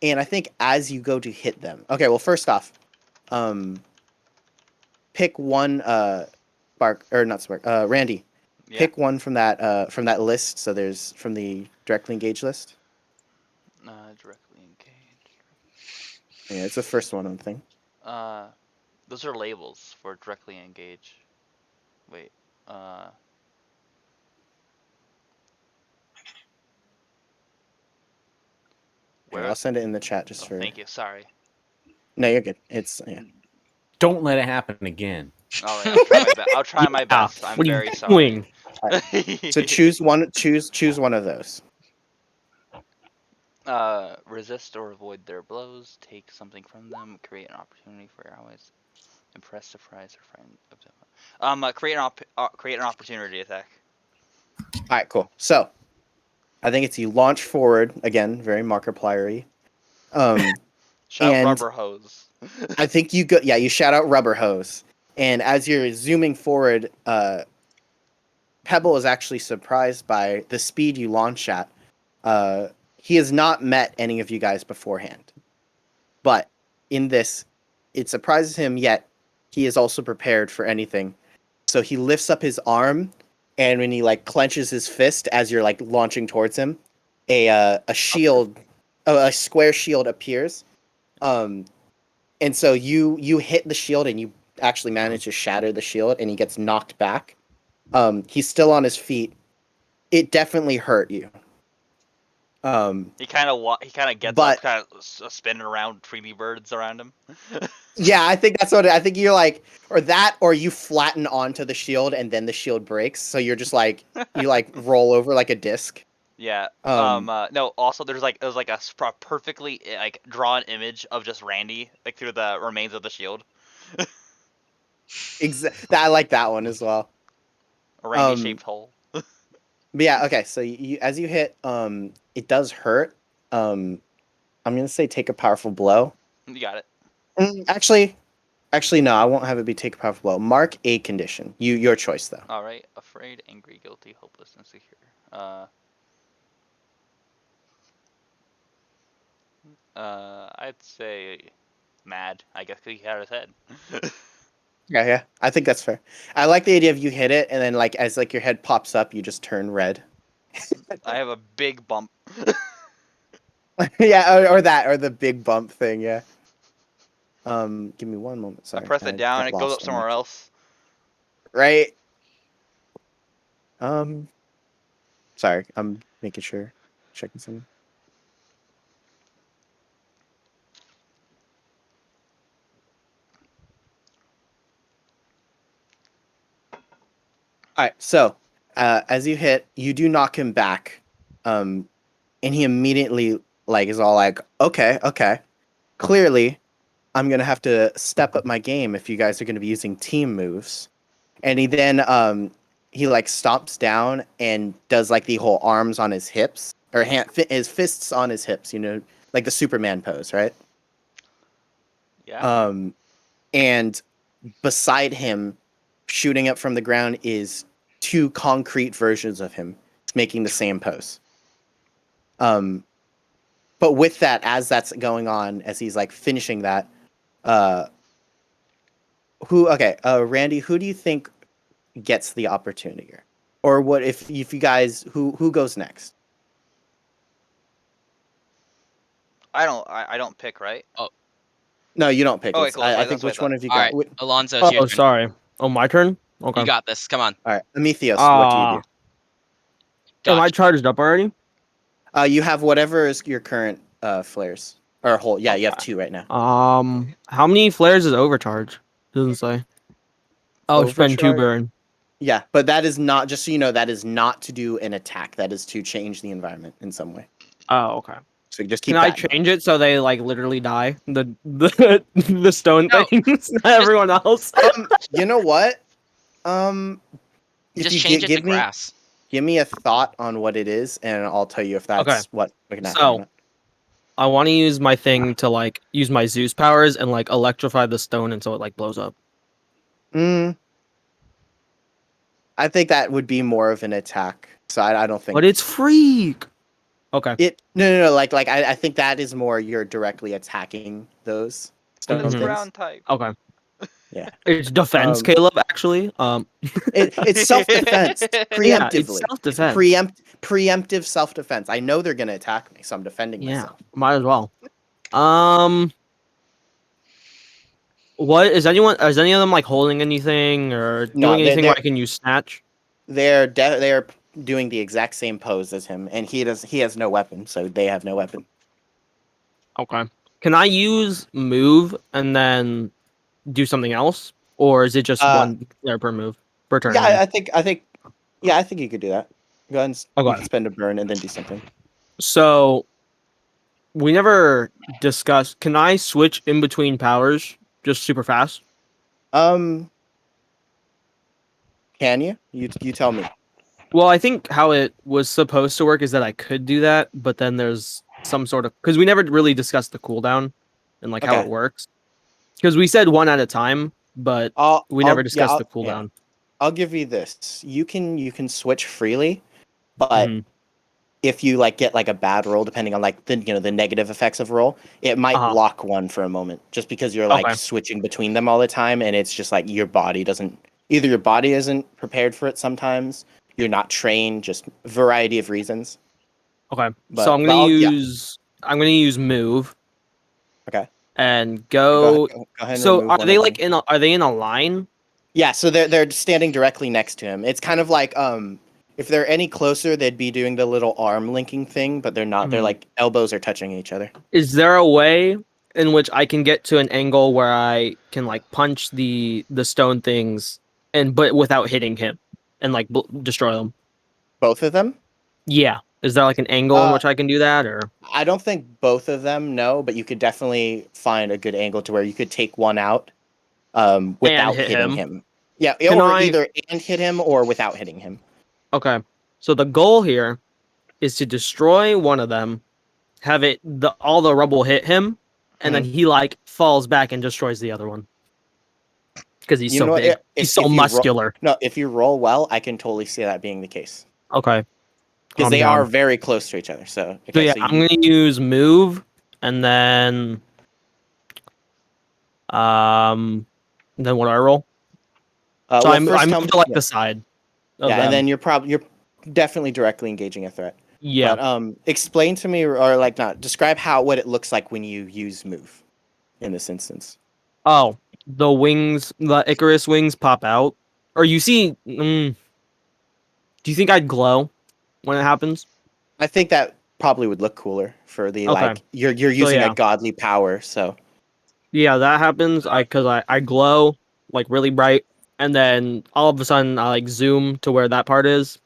I think as you go to hit them, okay. Well, first off, pick one. Randy, Yeah. pick one from that list. So there's from the directly engaged list. Directly engaged. Yeah, it's the first one on the thing. Those are labels for directly engage. Wait. Here, Where? I'll send it in the chat just Oh, for. thank you. Sorry. No, you're good. It's yeah. Don't let it happen again. All right. I'll try my best. I'll try my Yeah, best. I'm what are you very sorry. doing? So choose one. Choose one of those. Resist or avoid their blows. Take something from them. Create an opportunity for your allies. Impress, surprise, or friend. Create an opportunity attack. All right, cool. So, I think it's you launch forward again, very Markiplier-y. Shout And- rubber hose. I think you go. Yeah, you shout out rubber hose, and as you're zooming forward, Pebble is actually surprised by the speed you launch at. He has not met any of you guys beforehand, but in this, it surprises him. Yet he is also prepared for anything. So he lifts up his arm, and when he clenches his fist as you're launching towards him, a shield, a square shield appears. And so you hit the shield and you actually manage to shatter the shield and he gets knocked back. He's still on his feet. It definitely hurt you. He kind of gets But- up, kind of spinning around, Tweety birds around him. Yeah, I think that's I think you're or you flatten onto the shield and then the shield breaks. So you're just you roll over like a disc. Yeah. Um, No. Also, there's a perfectly drawn image of just Randy through the remains of the shield. I like that one as well. A Randy-shaped hole. But yeah, okay. So you as you hit, it does hurt. I'm gonna say take a powerful blow. You got it. Actually, Actually, no, I won't have it be take a powerful blow. Mark a condition. Your choice though. All right. Afraid, angry, guilty, hopeless, insecure. I'd say mad. I guess 'cause he had his head. Yeah, I think that's fair. I like the idea of you hit it and then like as like your head pops up, you just turn red. I have a big bump. Yeah, or that, or the big bump thing. Yeah. Give me one moment. Sorry. I press it down, got it goes lost up in somewhere the- else. Right. Sorry, I'm making sure, checking something. All right, so as you hit, you do knock him back, and he immediately like is all like, okay, clearly, I'm gonna have to step up my game if you guys are gonna be using team moves. And he then he like stomps down and does like the whole arms on his hips or his fists on his hips, like the Superman pose, right? Yeah. And beside him, shooting up from the ground, is two concrete versions of him making the same pose. But with that, as that's going on, as he's like finishing that, Randy, who do you think gets the opportunity here? Or what if you guys who goes next? I don't pick, right? No, you don't pick. Oh, wait, It's, cool, I that's think what I which thought. one of you All got? right, Alonzo, it's your Oh, turn. sorry. Oh, my turn. Okay. You got this. Come on. All right, Amethyos, what do you do? Am I Gotcha. charged up already? You have whatever is your current flares or whole. Yeah, you have Okay. 2 right now. How many flares is overcharge? Doesn't say. Oh, spend 2 Overcharge? burn. Yeah, but that is not, just so you know, that is not to do an attack. That is to change the environment in some way. Oh, okay. So just keep Can I that. in mind. change it so they like literally die? The stone No, things, not everyone else. You know what? If Just you change it to give me grass. give me a thought on what it is, and I'll tell you if that's Okay. what can happen. So- or not. I want to use my thing to like use my Zeus powers and like electrify the stone until it like blows up. I think that would be more of an attack. So I don't think. But it's freak. Okay. No. Like I think that is more you're directly attacking those But stone it's Mhm. things. ground type. Okay. Yeah. It's defense, Um, Caleb. Actually. It's self-defense preemptively. Yeah, it's self-defense. Preemptive self-defense. I know they're gonna attack me, so I'm defending Yeah, myself. might as well. What is anyone? Is any of them like holding anything or No, doing anything where they're- I can use snatch? They're doing the exact same pose as him, and he has no weapon, so they have no weapon. Okay. Can I use move and then do something else, or is it just one flare per move per turn? Yeah, I think you could do that. Go ahead and you Okay. can spend a burn and then do something. So we never discussed. Can I switch in between powers just super fast? Can you? You tell me. Well, I think how it was supposed to work is that I could do that, but then there's some sort of because we never really discussed the cooldown and like how Okay. it works. Because we said one at a time, but we never discussed the cooldown. I'll give you this. You can switch freely, but Mhm. if you like get like a bad roll, depending on like the the negative effects of roll, it might Uh-huh. block one for a moment, just because you're like Okay. switching between them all the time, and it's just like your body isn't prepared for it sometimes. You're not trained, just variety of reasons. Okay. But- So I'm but gonna I'll- yeah. use move. Okay. And Go go. ahead and So remove are one they of like them. are they in a line? Yeah, so they're standing directly next to him. It's kind of like if they're any closer, they'd be doing the little arm linking thing, but they're not. They're Mhm. like elbows are touching each other. Is there a way in which I can get to an angle where I can like punch the stone things but without hitting him and like destroy them? Both of them? Yeah. Is there like an angle in which I can do that or? I don't think both of them, no, but you could definitely find a good angle to where you could take one out without hit hitting him? him. Yeah, Can or I- either and hit him or without hitting him. Okay. So the goal here is to destroy one of them, have all the rubble hit him, and then he like falls back and destroys the other one. Because he's You so know what, big. if- He's if so you roll- muscular. No, if you roll well, I can totally see that being the case Okay. because I'm they down. are very close to each other. So So okay, yeah, so I'm you, gonna use move, and then then what do I roll? So well, I first tell move me, to like yeah, the side of yeah, them. and then you're definitely directly engaging a threat. Yeah. But explain to me, or like not describe what it looks like when you use move in this instance. Oh, the wings, the Icarus wings pop out, or you see. Do you think I'd glow when it happens? I think that probably would look cooler for the Okay. like you're using yeah. a godly power. So Yeah, that happens. I glow like really bright, and then all of a sudden I like zoom to where that part is,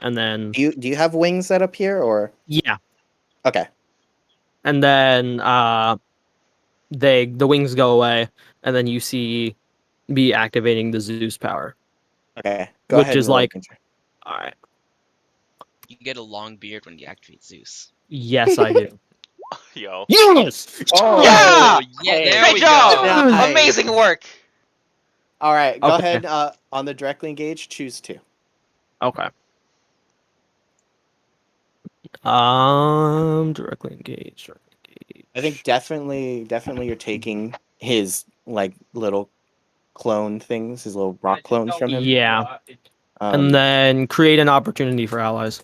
and then do you have wings that appear or yeah, okay? and then the wings go away, and then you see me activating the Zeus power, Okay, go which ahead is and roll. like, all right, You get a long beard when you activate Zeus. yes, I do. Yo. Yes. Oh, Yeah! yeah, hey. there Great we job! go. Nice. Amazing work! All right, go Okay. ahead. On the directly engaged, choose 2. Okay. Directly engaged. I think definitely you're taking his like little clone things, his little rock clones from him. Yeah, Um, and then create an opportunity for allies.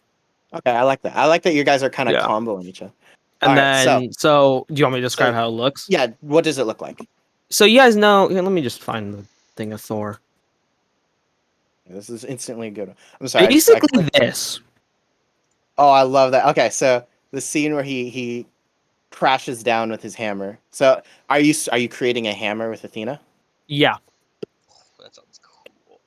okay, I like that. I like that you guys are kind of Yeah. comboing each other. And Alright, then, so do you want me to describe so- how it looks? Yeah, what does it look like? So you guys know. Here, let me just find the thing of Thor. This is instantly good. I'm sorry. Basically, this. Oh, I love that. Okay, so the scene where he crashes down with his hammer. So are you creating a hammer with Athena? Yeah. That sounds cool.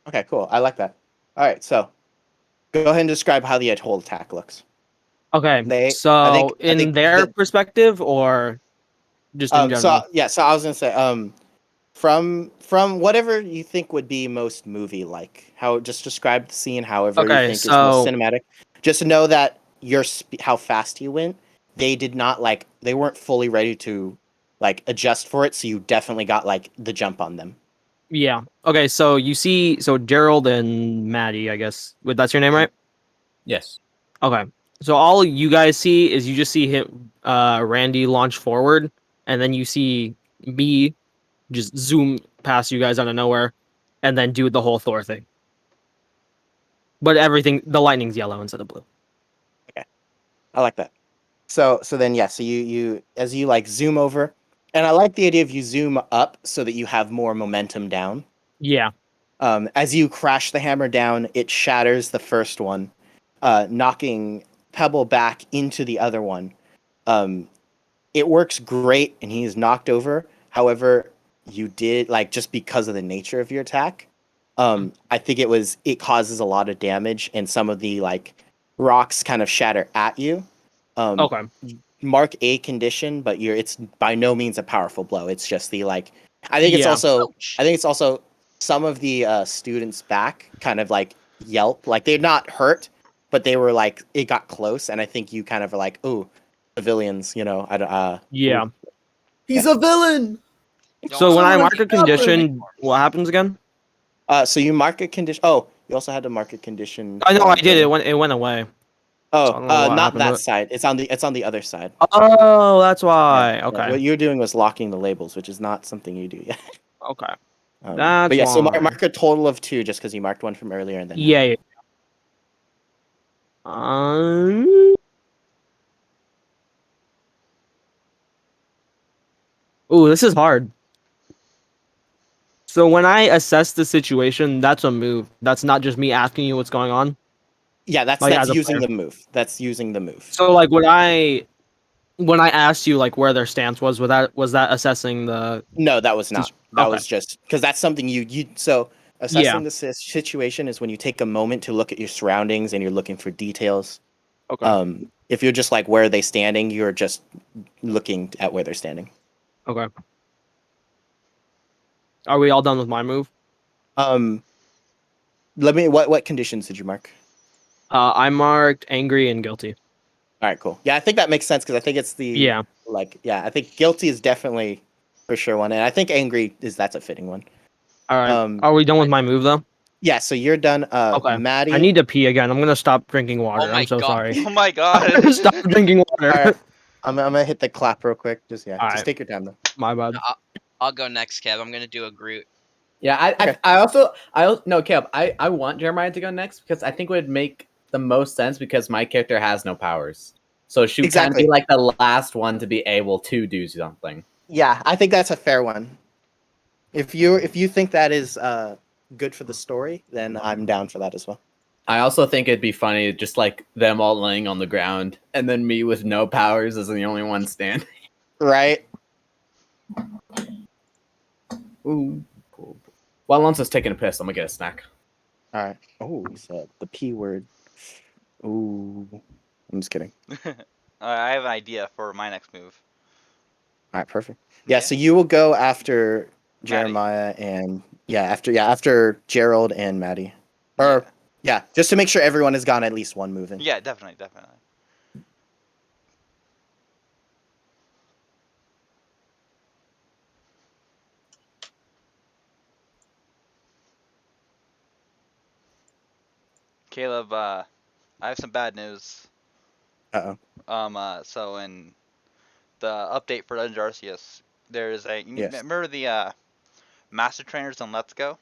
Okay, cool. I like that. All right, so go ahead and describe how the whole attack looks. Okay. I So think in their the- perspective, or just in general. So I was gonna say from whatever you think would be most movie like, how just describe the scene however you Okay, think is most so- cinematic. Just to know that how fast you went, they did not they weren't fully ready to like adjust for it, so you definitely got like the jump on them. Yeah. Okay. So you see, so Gerald and Maddie, I guess. Wait, that's your name, right? Yes. Okay. So all you guys see is you just see him, Randy launch forward, and then you see me just zoom past you guys out of nowhere, and then do the whole Thor thing. But everything, the lightning's yellow instead of blue. I like that. So then yeah, so you as you like zoom over, and I like the idea of you zoom up so that you have more momentum down. Yeah. As you crash the hammer down, it shatters the first one, knocking Pebble back into the other one. It works great, and he is knocked over. However, you did just because of the nature of your attack. I think it causes a lot of damage, and some of the rocks kind of shatter at you. Okay. Mark a condition, but it's by no means a powerful blow. It's just the I think it's Yeah. also some of the students back kind of yelp, they're not hurt, but they were it got close, and I think you kind of are ooh, civilians, Yeah. ooh. He's a villain. So when I mark a Someone condition, what happens again? So you mark a condition. Oh, you also had to mark a condition. I know for I did. the- It went away. Oh, so I don't know what not happened to that it. side. It's on the other side. Oh, that's why. Yeah, Okay. what you're doing was locking the labels, which is not something you do yet. Okay. But yeah, That's so why. mark a total of 2 just because you marked one from earlier and then. Yeah. Yeah. Ooh, this is hard. So when I assess the situation, that's a move. That's not just me asking you what's going on. Yeah, that's as a using player. the move. That's using the move. So when I asked you where their stance was that assessing the No, that was not. That Okay. was just because that's something you. So assessing the situation is when you take a moment to look at your surroundings and you're looking for details. Okay. If you're just where are they standing, you're just looking at where they're standing. Okay. Are we all done with my move? Let me. What conditions did you mark? I marked angry and guilty. All right, cool. Yeah, I think that makes sense because I think it's the Yeah. like, yeah, I think guilty is definitely for sure one, and I think angry that's a fitting one. All right. Um, Are we done with my move though? yeah, so you're done. Okay. Maddie. I need to pee again. I'm gonna stop drinking water. my I'm so God. sorry. Oh my I'm god. gonna stop drinking water. All right. I'm gonna hit the clap real quick. Just All just right. take your time though. My bad. I'll go next, Kev. I'm gonna do a Groot. Yeah, Okay. I also no, Caleb. I want Jeremiah to go next because I think it would make the most sense because my character has no powers, so she would kind of Exactly. be like the last one to be able to do something. Yeah, I think that's a fair one. If you think that is good for the story, then I'm down for that as well. I also think it'd be funny, just like them all laying on the ground, and then me with no powers as the only one standing. Right? Ooh. Cool. While Alonso's taking a piss, I'm gonna get a snack. All right. Oh, he said the P word. Ooh. I'm just kidding. I have an idea for my next move. All right, perfect. Yeah, so you will go after Maddie. Jeremiah and after Gerald and Maddie. Or yeah, just to make sure everyone has gotten at least one move in. Yeah, definitely. Caleb, I have some bad news. Uh-oh. So in the update for Legend of Arceus, there's a. Yes. Remember the Master Trainers on Let's Go?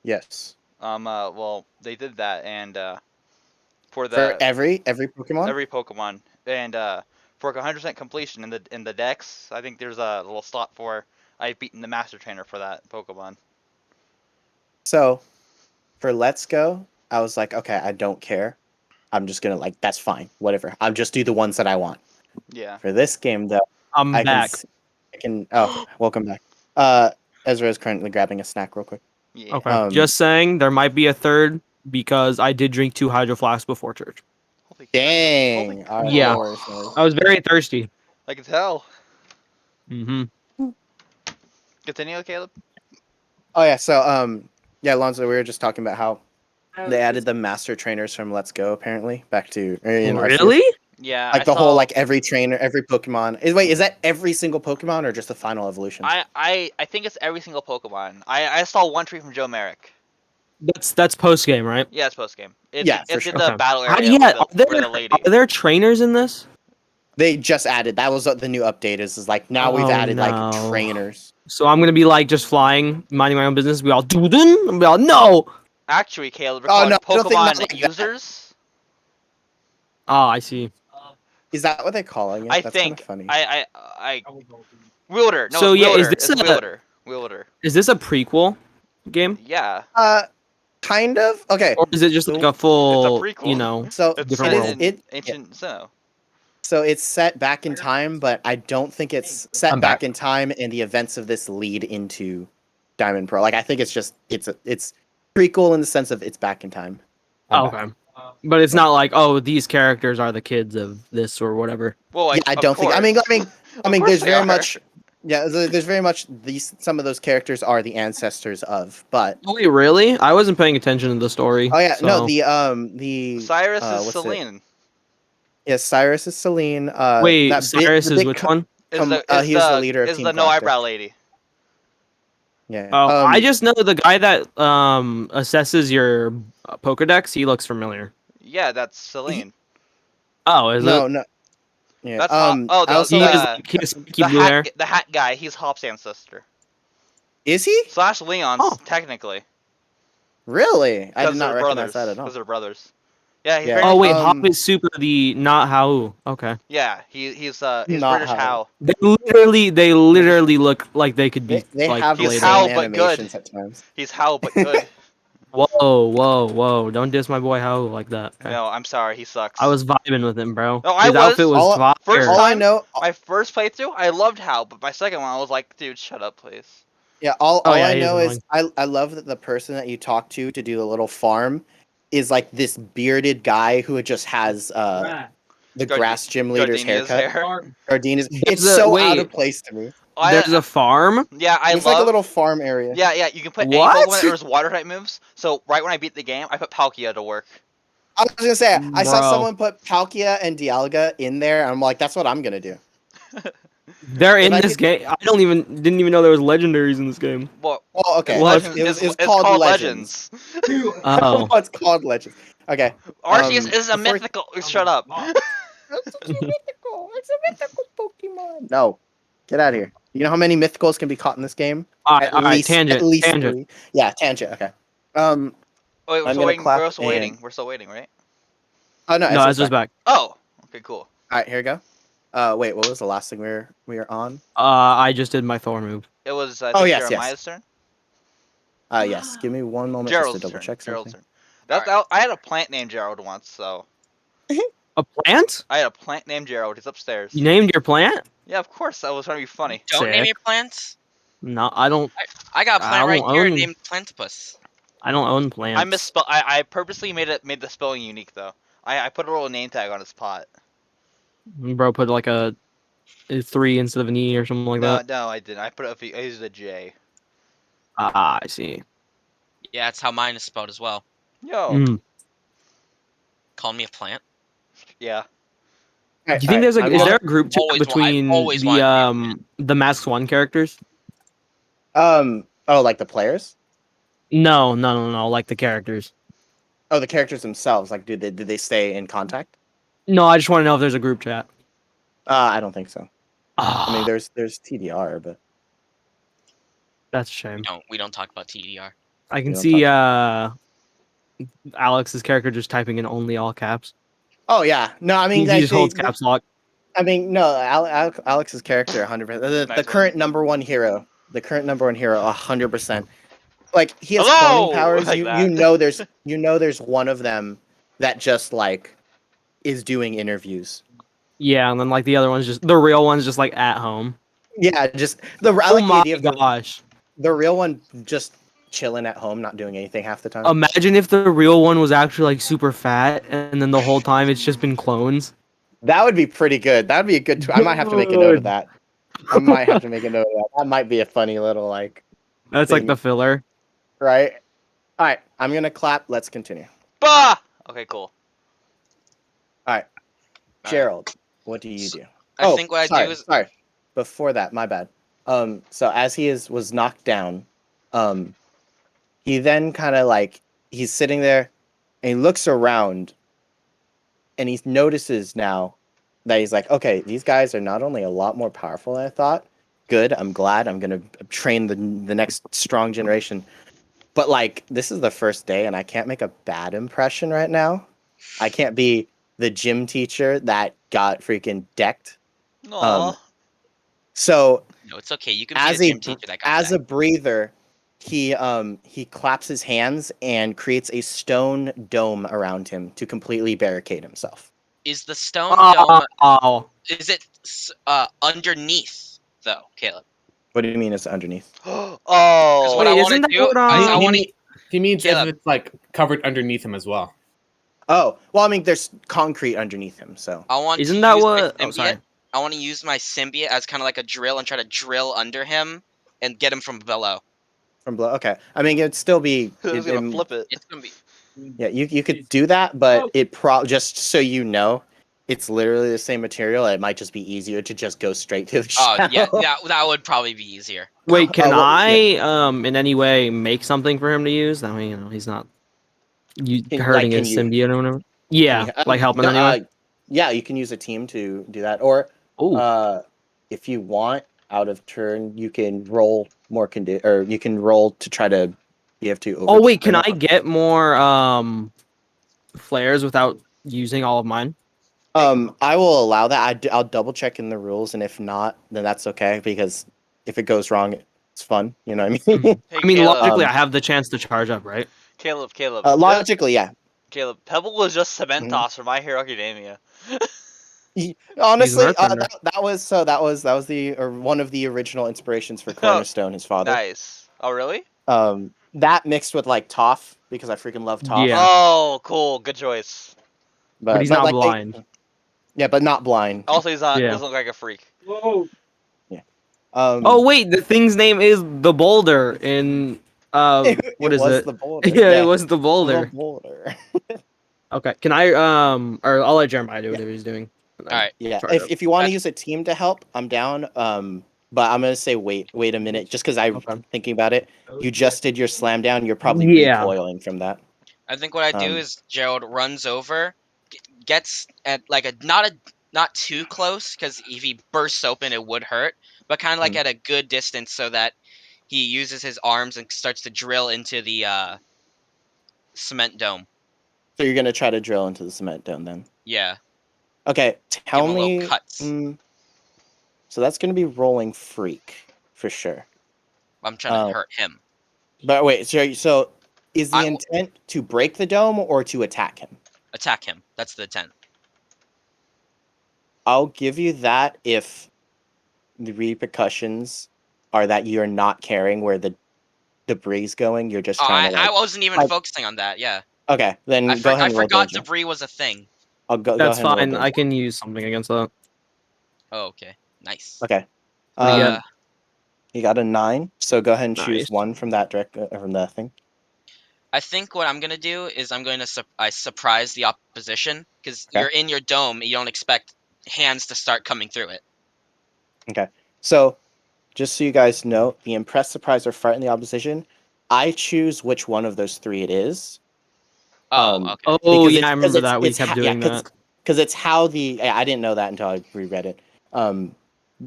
Yes. Well, they did that, and for For the every Pokemon? every Pokemon, and for 100% completion in the Dex, I think there's a little slot for I've beaten the Master Trainer for that Pokemon. So for Let's Go, I was like, okay, I don't care. I'm just gonna that's fine, whatever. I'll just do the ones that I want. Yeah. For this game though, I'm I back. can welcome back. Ezra is currently grabbing a snack real quick. Yeah. Okay. Just saying, there might be a third because I did drink 2 Hydro Flasks before church. Holy Dang. Holy All right, Yeah. no worries, no worries. I was very thirsty. I can tell. Mm-hmm. Continue, Caleb. Oh yeah, so yeah, Alonso, we were just talking about how they added the master trainers from Let's Go apparently back to Arceus. Really? Yeah. Like I the whole saw- like every trainer, every Pokemon. Wait, is that every single Pokemon or just the final evolution? I think it's every single Pokemon. I saw one tweet from Joe Merrick. That's post game, right? Yeah, it's post game. Yeah, for It's in sure. the Okay. battle How, area yeah, with the lady. are there trainers in this? They just added that was the new update. Is like now we've Oh, added like no. trainers. So I'm gonna be like just flying, minding my own business. We all do dun. And we all no. Actually, Caleb, we're Oh, calling no, I don't think Pokemon not like that. users. Oh, I see. Is that what they're calling it? I That's think. kinda funny. I wielder. No, So, it's yeah, is wielder. this It's a- wielder. Wielder. Is this a prequel game, Yeah. Kind of. Okay. or is it just So- like a full? prequel. You know. So It's Different it set is world. in yeah. ancient Sinnoh. So it's set back in time, but I don't think it's set I'm back back. in time, and the events of this lead into Diamond Pearl. Like I think it's prequel in the sense of it's back in time. Oh, okay. But it's not like, oh, these characters are the kids of this or whatever. Well, like, Yeah, I of don't think. I mean, course. I mean, course there's they very are. much. Yeah, there's very much these. Some of those characters are the ancestors of, but Oh, wait, really? I wasn't paying attention to the story. oh yeah, no, so- the Cyrus is what's it? Celine. Yes, Cyrus is Celine. Wait, that Cyrus the is big which co- one? he was the leader of Is Team the no Galactic. eyebrow lady. Yeah. Oh, I just know the guy that assesses your Pokedex. He looks familiar. Yeah, that's Celine. Oh, is no, it? no. Yeah. That's Hop- oh, I the- also He the- is like, he has The keep blue hair. hat guy. He's Hop's ancestor. is he Slash Leon's Oh. technically. really? I did Because not they're recognize brothers. that at all. Because they're brothers. Yeah, he's Yeah. very. Oh wait, Um, Hop is super the not How. Okay. Yeah, he's Not British Hao. How. They literally look like they could be They like have the He's related. Hao, same but good. animations at times. He's How, but good. Whoa! Don't diss my boy How like that. Okay. No, I'm sorry, he sucks. I was vibing with him, bro. No, I His outfit was. was All- First fire. All I time- know, my first playthrough, I loved How, but my second one, I was like, dude, shut up, please. yeah, all yeah, I he is know is I love that the person that you talk to do the little farm is like this bearded guy who just has the Gard- grass gym leader's Gardenia's haircut. hair. Gardenia's. It's There's a- so out wait. of place to me. There's a farm. Yeah, I It's love. like a little farm area. Yeah, you can put any What? Pokemon that there's water type moves. So right when I beat the game, I put Palkia to work. I was gonna say I saw Bro. someone put Palkia and Dialga in there, and I'm like, that's what I'm gonna do. They're If in I this could- game. I didn't even know there was legendaries in this game. Well, Well, okay. Well, Legends, It's called Legends. Oh. It's called Legends. Okay. Arceus is a before- mythical. Shut up. It's a mythical. It's a mythical Pokemon. No, get out of here. You know how many mythicals can be caught in this game? All right, tangent. At least Tangent. 3. Yeah, tangent. Okay. Um. Wait, we're I'm still gonna waiting. clap We're still and- waiting. We're still waiting, right? Oh no. No, Ezra's it's just back. Oh, okay, cool. All right, here we go. Wait, what was the last thing we were on? I just did my Thor move. It was Oh, yes, Jeremiah's turn. Yes. Give me one moment Gerald's just to double turn. check Gerald's something. turn. I had a plant named Gerald once, so A plant? I had a plant named Gerald. He's upstairs. You named your plant? Yeah, of course. That was trying to be funny. Don't name Sick. your plants. No, I don't. I got a I plant right don't here own- named Plantipus. I don't own plants. I misspell. I purposely made the spelling unique though. I put a little name tag on his pot. Bro, put like a 3 instead of an E or something like No, that. no, I didn't. I used a J. Ah, I see. Yeah, that's how mine is spelled as well. Yo. Mm. Call me a plant. Yeah. Do you think there's a? I'm Is gonna- there a group chat Always between always wanted to be a the Mask 1 characters? Oh, like the players? No. Like the characters. Oh, the characters themselves. Like, did they stay in contact? No, I just want to know if there's a group chat. I don't think so. I mean, Ah, there's TDR, but that's a shame. We don't talk about TDR. I can don't see Alex's character just typing in only all caps. oh yeah, no, I mean, He just holds caps lock. I mean, no, Alex's character, 100%. The Nice current number one hero, 100%. Like he has Hello! cloning powers. Like you that. know there's one of them that just like is doing interviews. Yeah, and then like the other one's just the real one's just like at home. Yeah, just I Oh like the my idea of gosh! the real one just chilling at home, not doing anything half the time. Imagine if the real one was actually like super fat, and then the whole time it's just been clones. That would be pretty good. That would be a good. I might have to make a note of that. I might have to make a note of that. That might be a funny little like That's like Thing. the filler. right. All right, I'm gonna clap. Let's continue. Bah! Okay, cool. Gerald, what do you do? I think what I do is sorry. Before that, my bad. So as he was knocked down, he then kind of like he's sitting there, and he looks around, and he notices now that he's like, okay, these guys are not only a lot more powerful than I thought. Good, I'm glad. I'm gonna train the next strong generation. But like, this is the first day, and I can't make a bad impression right now. I can't be the gym teacher that got freaking decked. Aw. So no, it's okay. You can as be a a gym teacher that got as that. a breather, he claps his hands and creates a stone dome around him to completely barricade himself. Is the stone dome? Oh, Is it underneath though, Caleb? What do you mean it's underneath? Because Oh. what Wait, I isn't want to that do, what, I He, want to. mean- he means Caleb. if it's like covered underneath him as well. Oh, well, I mean, there's concrete underneath him, so I want. isn't to that use my what? Oh, symbiote. sorry. I want to use my symbiote as kind of like a drill and try to drill under him and get him from below. from below. Okay, I mean, it'd still be. Who's gonna flip it? It's gonna be. Yeah, you could do that, but it just so you know, it's literally the same material. It might just be easier to just go straight to the Oh shadow. yeah, that would probably be easier. Wait, can well, I in any way make something for him to use? That way, he's not hurting can his you- symbiote or whatever. Yeah, like helping No, anyway. yeah, you can use a team to do that, or Oh, if you want, out of turn, you can roll more or you can roll to try to. You have to. oh wait, can I get more flares without using all of mine? I will allow that. I'll double check in the rules, and if not, then that's okay because if it goes wrong, it's fun. You know what I mean? Hey, I mean, Caleb, logically, I have the chance to charge up, right? Caleb. Logically, yeah. Caleb. Pebble was just Mm-hmm. Cementos from My Hero Academia. Honestly, an earthbender. that was the or one of the original inspirations for Cornerstone, his father. Nice. Oh, really? That mixed with like Toph because I freaking love Toph. Yeah. Oh, cool. Good choice. But he's not like, blind. yeah, but not blind. Also, he's not. Yeah. Doesn't look like a freak. Oh wait, the thing's name is the Boulder in what is was it? The boulder. Yeah, it was the The Boulder. boulder. Okay. Can I or I'll let Jeremiah do whatever he's doing. and then All right. Yeah, try to- if you want to That's- use a team to help, I'm down. But I'm gonna say wait a minute, just because I'm Okay. thinking about it. You just did your slam down. You're probably Yeah. recoiling from that. I think what I do Um, is Gerald runs over, gets at like a not too close because if he bursts open it would hurt, but kind of like Mhm. at a good distance so that he uses his arms and starts to drill into the cement dome. So you're gonna try to drill into the cement dome then. Yeah, Okay, tell him a little me. cuts. So that's gonna be rolling freak for sure. I'm trying to Um, hurt him. But wait, so is the I- intent to break the dome or to attack him? Attack him. That's the intent. I'll give you that if the repercussions are that you're not caring where the debris is going. You're just Oh, trying to I like. wasn't even like- focusing on that. Yeah, Okay, then I, go ahead I and roll forgot danger. debris was a thing. I'll go. That's go ahead fine. And roll I danger. can use something against that. Oh, okay, nice. Okay. What do you get? You got a 9. So go ahead and choose Nice. one from that from that thing. I think what I'm gonna do is I'm going to I surprise the opposition because Okay. you're in your dome. You don't expect hands to start coming through it. So, just so you guys know, the impress, surprise, or frighten the opposition. I choose which one of those 3 it is. Oh, Um, okay. Oh because yeah, it's- I remember it's- that we it's kept ha- doing yeah, that. Because it's how I didn't know that until I reread it.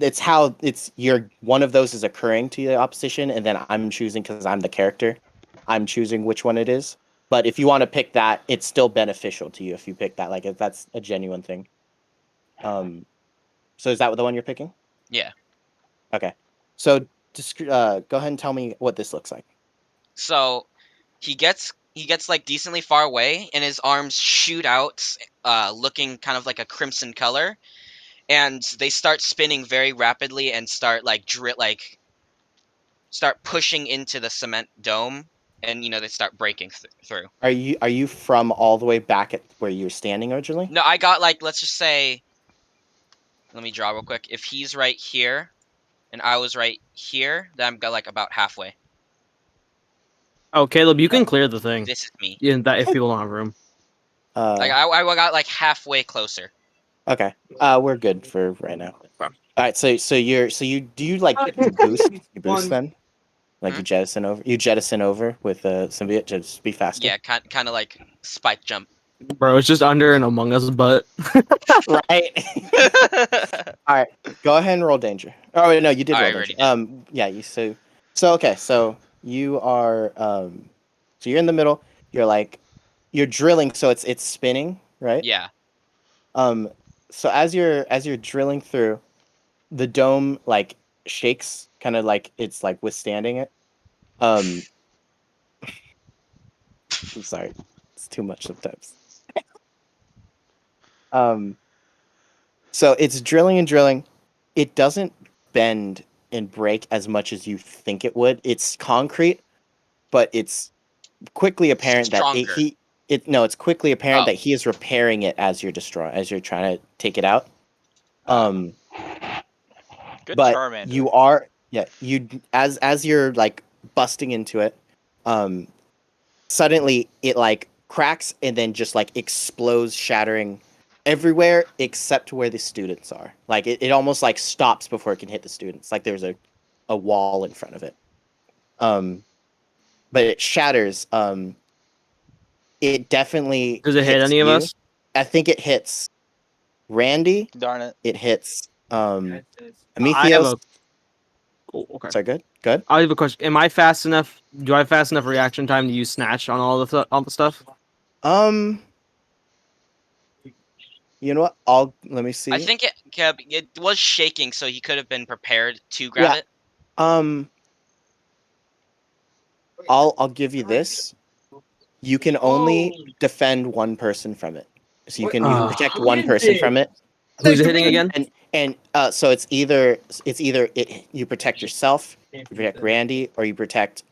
It's how you're one of those is occurring to the opposition, and then I'm choosing because I'm the character. I'm choosing which one it is. But if you want to pick that, it's still beneficial to you if you pick that. Like if that's a genuine thing. So is that the one you're picking? Yeah. Okay. So go ahead and tell me what this looks like. So he gets like decently far away, and his arms shoot out, looking kind of like a crimson color, and they start spinning very rapidly and start like start pushing into the cement dome, and they start breaking through. Are you from all the way back at where you were standing originally? No, I got like, let's just say, let me draw real quick. If he's right here, and I was right here, then I'm got like about halfway. Oh, Caleb, you can clear the thing. This is me. Yeah, that if people don't have room. Like I got like halfway closer. Okay. We're good for right now. Okay. All right. So you like you boost then? Like Hmm? you jettison over with symbiote to just be faster. Yeah, kind of like spike jump. Bro, it's just under an Among Us butt. Right. All right. Go ahead and roll danger. Oh wait, no, you did I roll already danger. Yeah, you so okay, so you are so you're in the middle, you're drilling, so it's spinning, right? Yeah. So as you're drilling through, the dome like shakes, kind of like it's like withstanding it. I'm sorry. It's too much sometimes. So it's drilling and drilling. It doesn't bend and break as much as you think it would. It's concrete, but it's quickly apparent Stronger. it's quickly apparent Oh. that he is repairing it as you're trying to take it out. Good But Charmander. you are as you're like busting into it, suddenly it like cracks and then just like explodes, shattering everywhere except where the students are. Like it almost like stops before it can hit the students. Like there's a wall in front of it. But it shatters. It definitely Does it hit hits any of you. us? I think it hits Randy. Darn it. It hits I have Amethyos. a. Oh, okay. Sorry, good. I have a question. Am I fast enough? Do I have fast enough reaction time to use snatch on all the stuff? You know what? Let me see. I think it was shaking, so he could have been prepared to grab Yeah. it. I'll give you this. You can only defend one person from it. So you can protect one person from it. Who's it hitting again? And so it's either you protect yourself, you protect Randy, or you protect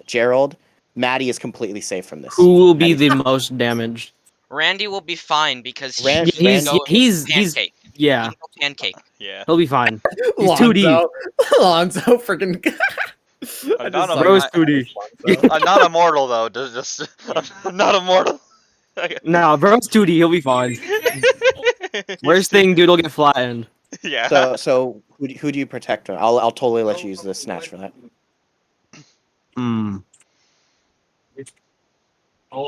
Gerald. Maddie is completely safe from this. Who will be the most damaged? Randy will be fine because Ran- He's pancake. yeah. He can go pancake. Yeah. He'll be fine. He's Lonzo. 2D. Lonzo freaking. I'm not Bro's 2D. I'm not immortal though. I'm not immortal. No, bro's 2D. He'll be fine. Worst thing, dude will get flattened. Yeah. So who do you protect? I'll totally let you use the snatch for that. Hmm.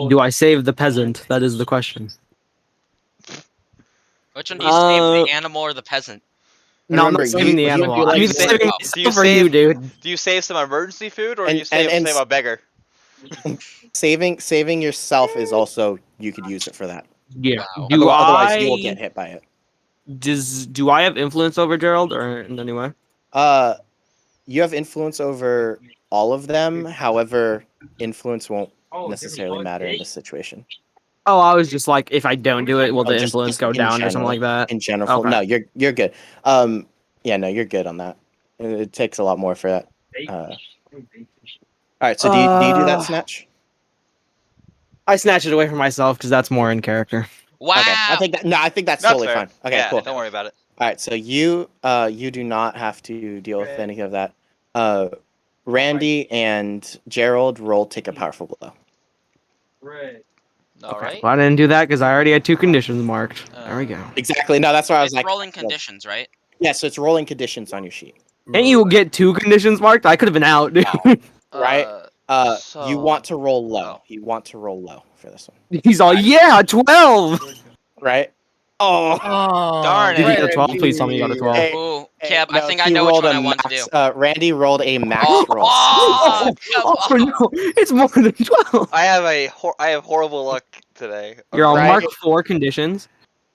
Do I save the peasant? That is the question. Which one do you save, the Uh, animal or the peasant? No, I'm Remember, not saving the you animal. do I'm like even sa- saving do you myself for save- you, dude. Do you save some emergency food, or do And- you save and save a beggar? saving yourself is also you could use it for that. Yeah. Wow. Do Otherwise, you will I get hit by it. do I have influence over Gerald or in any way? You have influence over all of them. However, influence won't necessarily matter in this situation. Oh, I was just like, if I don't do it, will Oh, the just- influence just go in down or something general. like that? In general, Okay. no, you're good. Yeah, no, you're good on that. It takes a lot more for that. All right, so do you do that snatch? I snatch it away from myself because that's more in character. Wow. Okay, I think that's That's totally fair. fine. Okay, Yeah, cool. don't worry about it. All right, so you do not have to deal with any of that. Randy and Gerald roll take a powerful blow. All right. Well, I didn't do that because I already had 2 conditions marked. There we go. Exactly. No, that's why I was It's like rolling yeah. conditions, right? Yeah, so it's rolling conditions on your sheet. Can't you get 2 conditions marked? I could have been out, dude. Right. So- You want to roll low. Oh. You want to roll low for this one, He's all, yeah, 12. right? Oh, Darn Did you it. get a 12? Please tell me you got a 12. Hey, Ooh, hey, Keb, I no, think I he know which rolled one a I want to max- do. Randy rolled a max Oh, roll. oh, come Oh on. no, it's more than 12. I have horrible luck today. You're on Right. mark 4 conditions.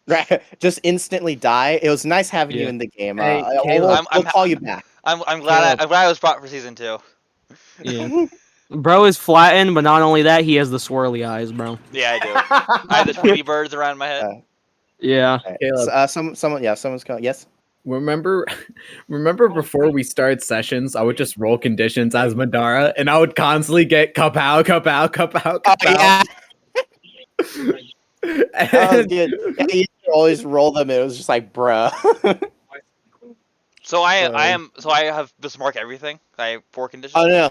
Right, just instantly die. It was nice having you Yeah. in the game. Hey, We'll Caleb. I'm- call you back. I'm glad Caleb. I'm glad I was brought for season 2. Yeah. Bro is flattened, but not only that, he has the swirly eyes, bro. Yeah, I do. I have the Tweety birds around my head. Yeah. Alright, Caleb. Someone's calling. Yes. Remember before we start sessions, I would just roll conditions as Madara, and I would constantly get kapow, kapow, kapow, Oh kapow. yeah. And- That was good. Yeah, you always roll them. It was just like, bruh. So I have just mark everything. I have 4 conditions. Oh no.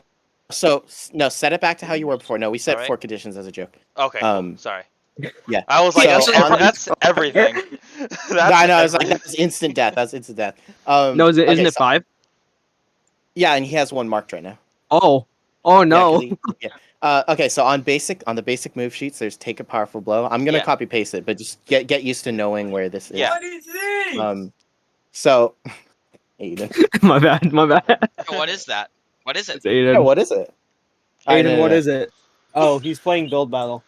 So no, set it back to how you were before. No, we set Alright. 4 conditions as a joke. Okay. Cool. Sorry. Yeah. I was like, So that's on- everything. I know. I was like, that's instant death. That's instant death. No, isn't okay, it 5? Yeah, and he has 1 marked right now. Oh. Oh Yeah, 'cause no. yeah. Okay, so on the basic move sheets, there's take a powerful blow. I'm gonna Yeah. copy paste it, but just get used to knowing where this is. Yeah. So, Aiden. my bad. My bad. What is that? What is it? It's Aiden. Yeah, what is it? Aiden, what is it? Oh, he's playing build battle.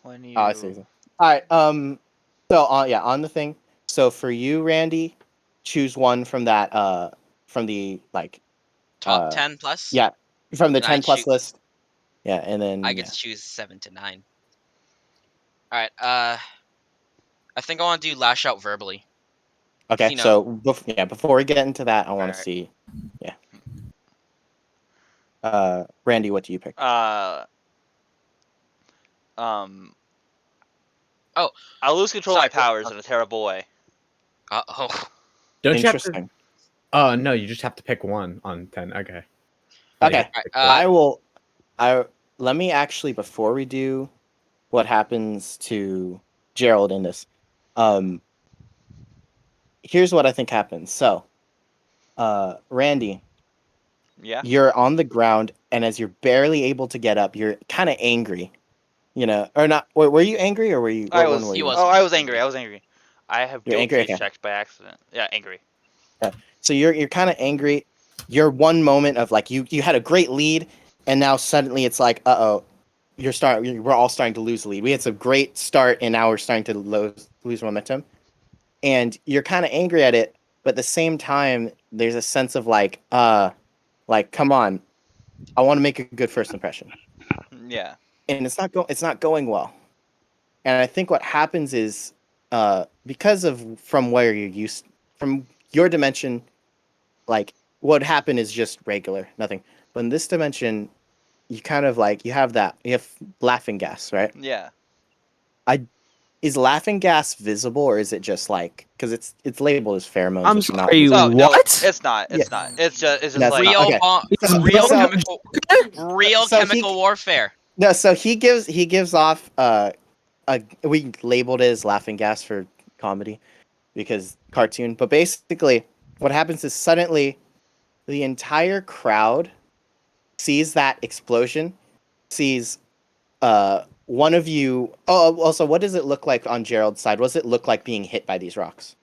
When you... Oh, I see. All right. So on the thing. So for you, Randy, choose one from that. From the Top 10 plus? Yeah, from the And I 10 plus choose- list. Yeah, and then I get to choose 7 to 9. Alright, I think I want to do lash out verbally. okay. you know- So before we get into that, I want to Alright. see. Yeah. Randy, what do you pick? Oh. I lose control of my Sorry, powers in a terrible way. Oh. Don't you have to? Interesting. Oh no, you just have to pick one on 10. Okay. Okay. Alright, Let me actually, before we do what happens to Gerald in this, here's what I think happens. So, Randy, Yeah. you're on the ground, and as you're barely able to get up, you're kind of angry, or not? Were you angry, or were you? I what was. one were He you? was. Oh, I was angry. I was angry. I have You're guilt angry? case Okay. checked by accident. Yeah, angry. So you're kind of angry. You're one moment of like you had a great lead, and now suddenly it's like, we're all starting to lose the lead. We had some great start, and now we're starting to lose momentum. And you're kind of angry at it, but at the same time, there's a sense of like, come on, I want to make a good first impression. Yeah. And it's not going well. And I think what happens is, because of from your dimension, like what happened is just regular, nothing. But in this dimension, you kind of like you have laughing gas, right? Yeah. Is laughing gas visible, or is it just like because it's labeled as pheromones? I'm which are not sorry, visible. Oh, no, what? it's not. It's Yeah. not. It's just That's like not- Real, okay. real, So- chemical, real so he- chemical warfare. No, so he gives off we labeled it as laughing gas for comedy because cartoon. But basically, what happens is suddenly the entire crowd sees that explosion, sees one of you. Oh, also, what does it look like on Gerald's side? What does it look like being hit by these rocks?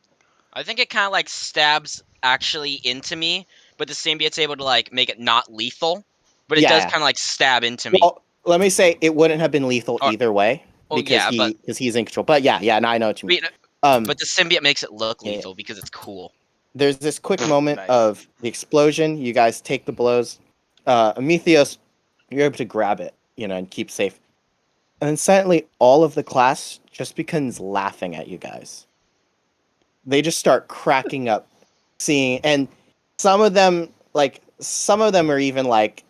I think it kind of like stabs actually into me, but the symbiote's able to like make it not lethal. But it does Yeah. kind of like stab into me. Well, let me say it wouldn't have been lethal Or- either way well, because yeah, but- he's in control. But yeah, no, I know what you mean. But the symbiote makes it look Yeah. lethal because it's cool. There's this quick moment Nice. of the explosion. You guys take the blows. Amethyos, you're able to grab it, and keep safe. And then suddenly, all of the class just becomes laughing at you guys. They just start cracking up, and some of them are even like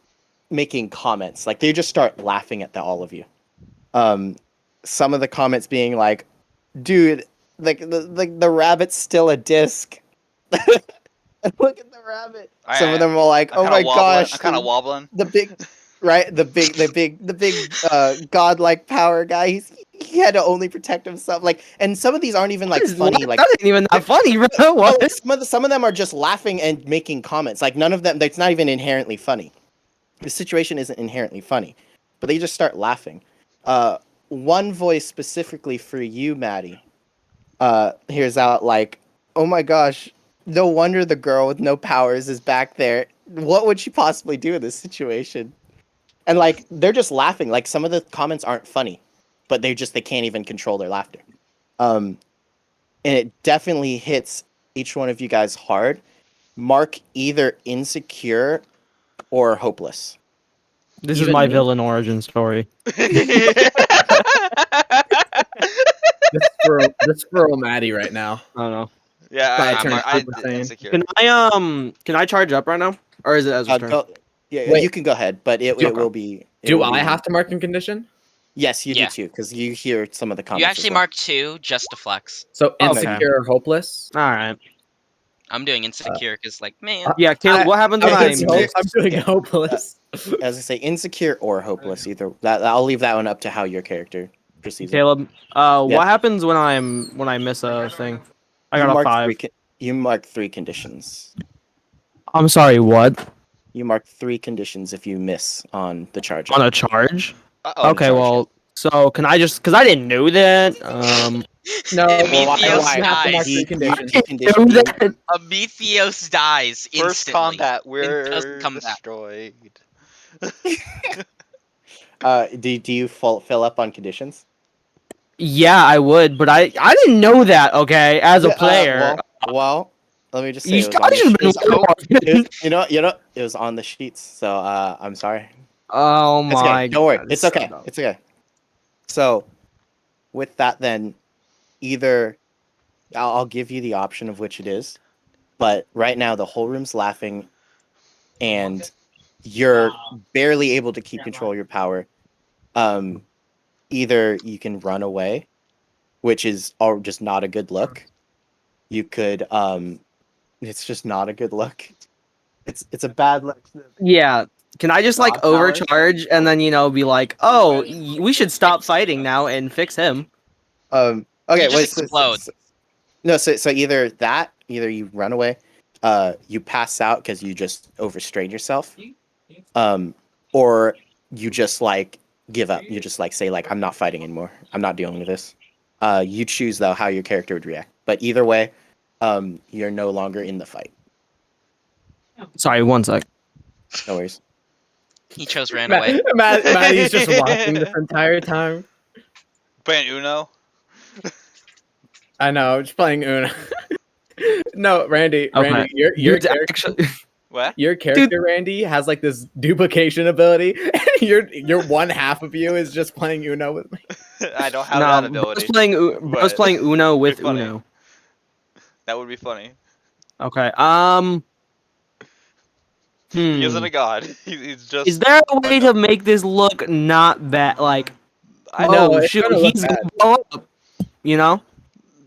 making comments. Like they just start laughing at all of you. Some of the comments being like, "Dude, like the rabbit's still a disc." Look at the rabbit. Some of them are like, I'm "Oh kinda my wobbling. gosh, I'm kind of wobbling. the big, right? The big godlike power guy. He had to only protect himself. Like, and some of these aren't even like funny. Like, that ain't even that funny, bro. no, What? some of them are just laughing and making comments. Like, none of them. That's not even inherently funny. The situation isn't inherently funny, but they just start laughing. One voice specifically for you, Maddie, hears out like, "Oh my gosh, no wonder the girl with no powers is back there. What would she possibly do in this situation?" And like they're just laughing. Like some of the comments aren't funny, but they can't even control their laughter. And it definitely hits each one of you guys hard. Mark either insecure or hopeless. This is Even my me? villain origin story. This for Maddie right now. I don't know. Yeah, Sorry, I turn I super sane. insecure. Can I charge up right now, or is it Ezra's turn? Yeah, Wait. you can go ahead, but it will be. Do I have to mark in condition? Yes, you Yeah. do too, because you hear some of the comments. You as actually well. mark 2 just to flex. So Okay. insecure or hopeless? All right. I'm doing insecure because like man, Yeah, Caleb. What happens when I miss? I'm doing Yeah. hopeless. As I say, insecure or hopeless. Either that. I'll leave that one up to how your character proceeds. Caleb, Yeah. what happens when I miss a thing? I You got a mark 5. you mark 3 conditions. I'm sorry, what? You mark 3 conditions if you miss on the charge. On a charge? Uh-oh. Okay, charge, well, so can I just, because I didn't know that. No, Amethyos why? You have to mark dies. 3 conditions. You condition know you- that. Amethyos dies instantly. First combat, doesn't we're come back. destroyed. do you fill up on conditions? Yeah, I would, but I didn't know that. Okay, as a player, Well, let me just say you it was on should have the been. it was on the sheets. So I'm sorry. Oh It's okay. my! Don't worry. God, It's so okay. dumb. It's okay. So, with that, then, either I'll give you the option of which it is, but right now the whole room's laughing, and you're barely able to keep control of your power. Either you can run away, which is just not a good look. You could it's just not a good look. It's a bad look. Yeah. Can I just like Lost power? overcharge and then be like, oh, we should stop fighting now and fix him? Okay, You just wait, explode. So either you run away, you pass out because you just overstrain yourself, or you just like give up. You just like say like I'm not fighting anymore. I'm not dealing with this. You choose though how your character would react. But either way, you're no longer in the fight. Sorry, one sec. No worries. He chose ran away. Maddie's just watching this entire time. Playing Uno. I know, just playing Uno. No, Randy, Okay. Randy, your Dude, character, actually, What? your character, Randy, has like this duplication ability, and your one half of you is just playing Uno with me. I don't have that no, ability. I was but playing Uno with it'd be funny. Uno. That would be funny. Okay. He isn't a god. He's just. Is there a way to make this look not that like? I know, Oh it's shoot, gonna look he's gonna bad. blow up. You know?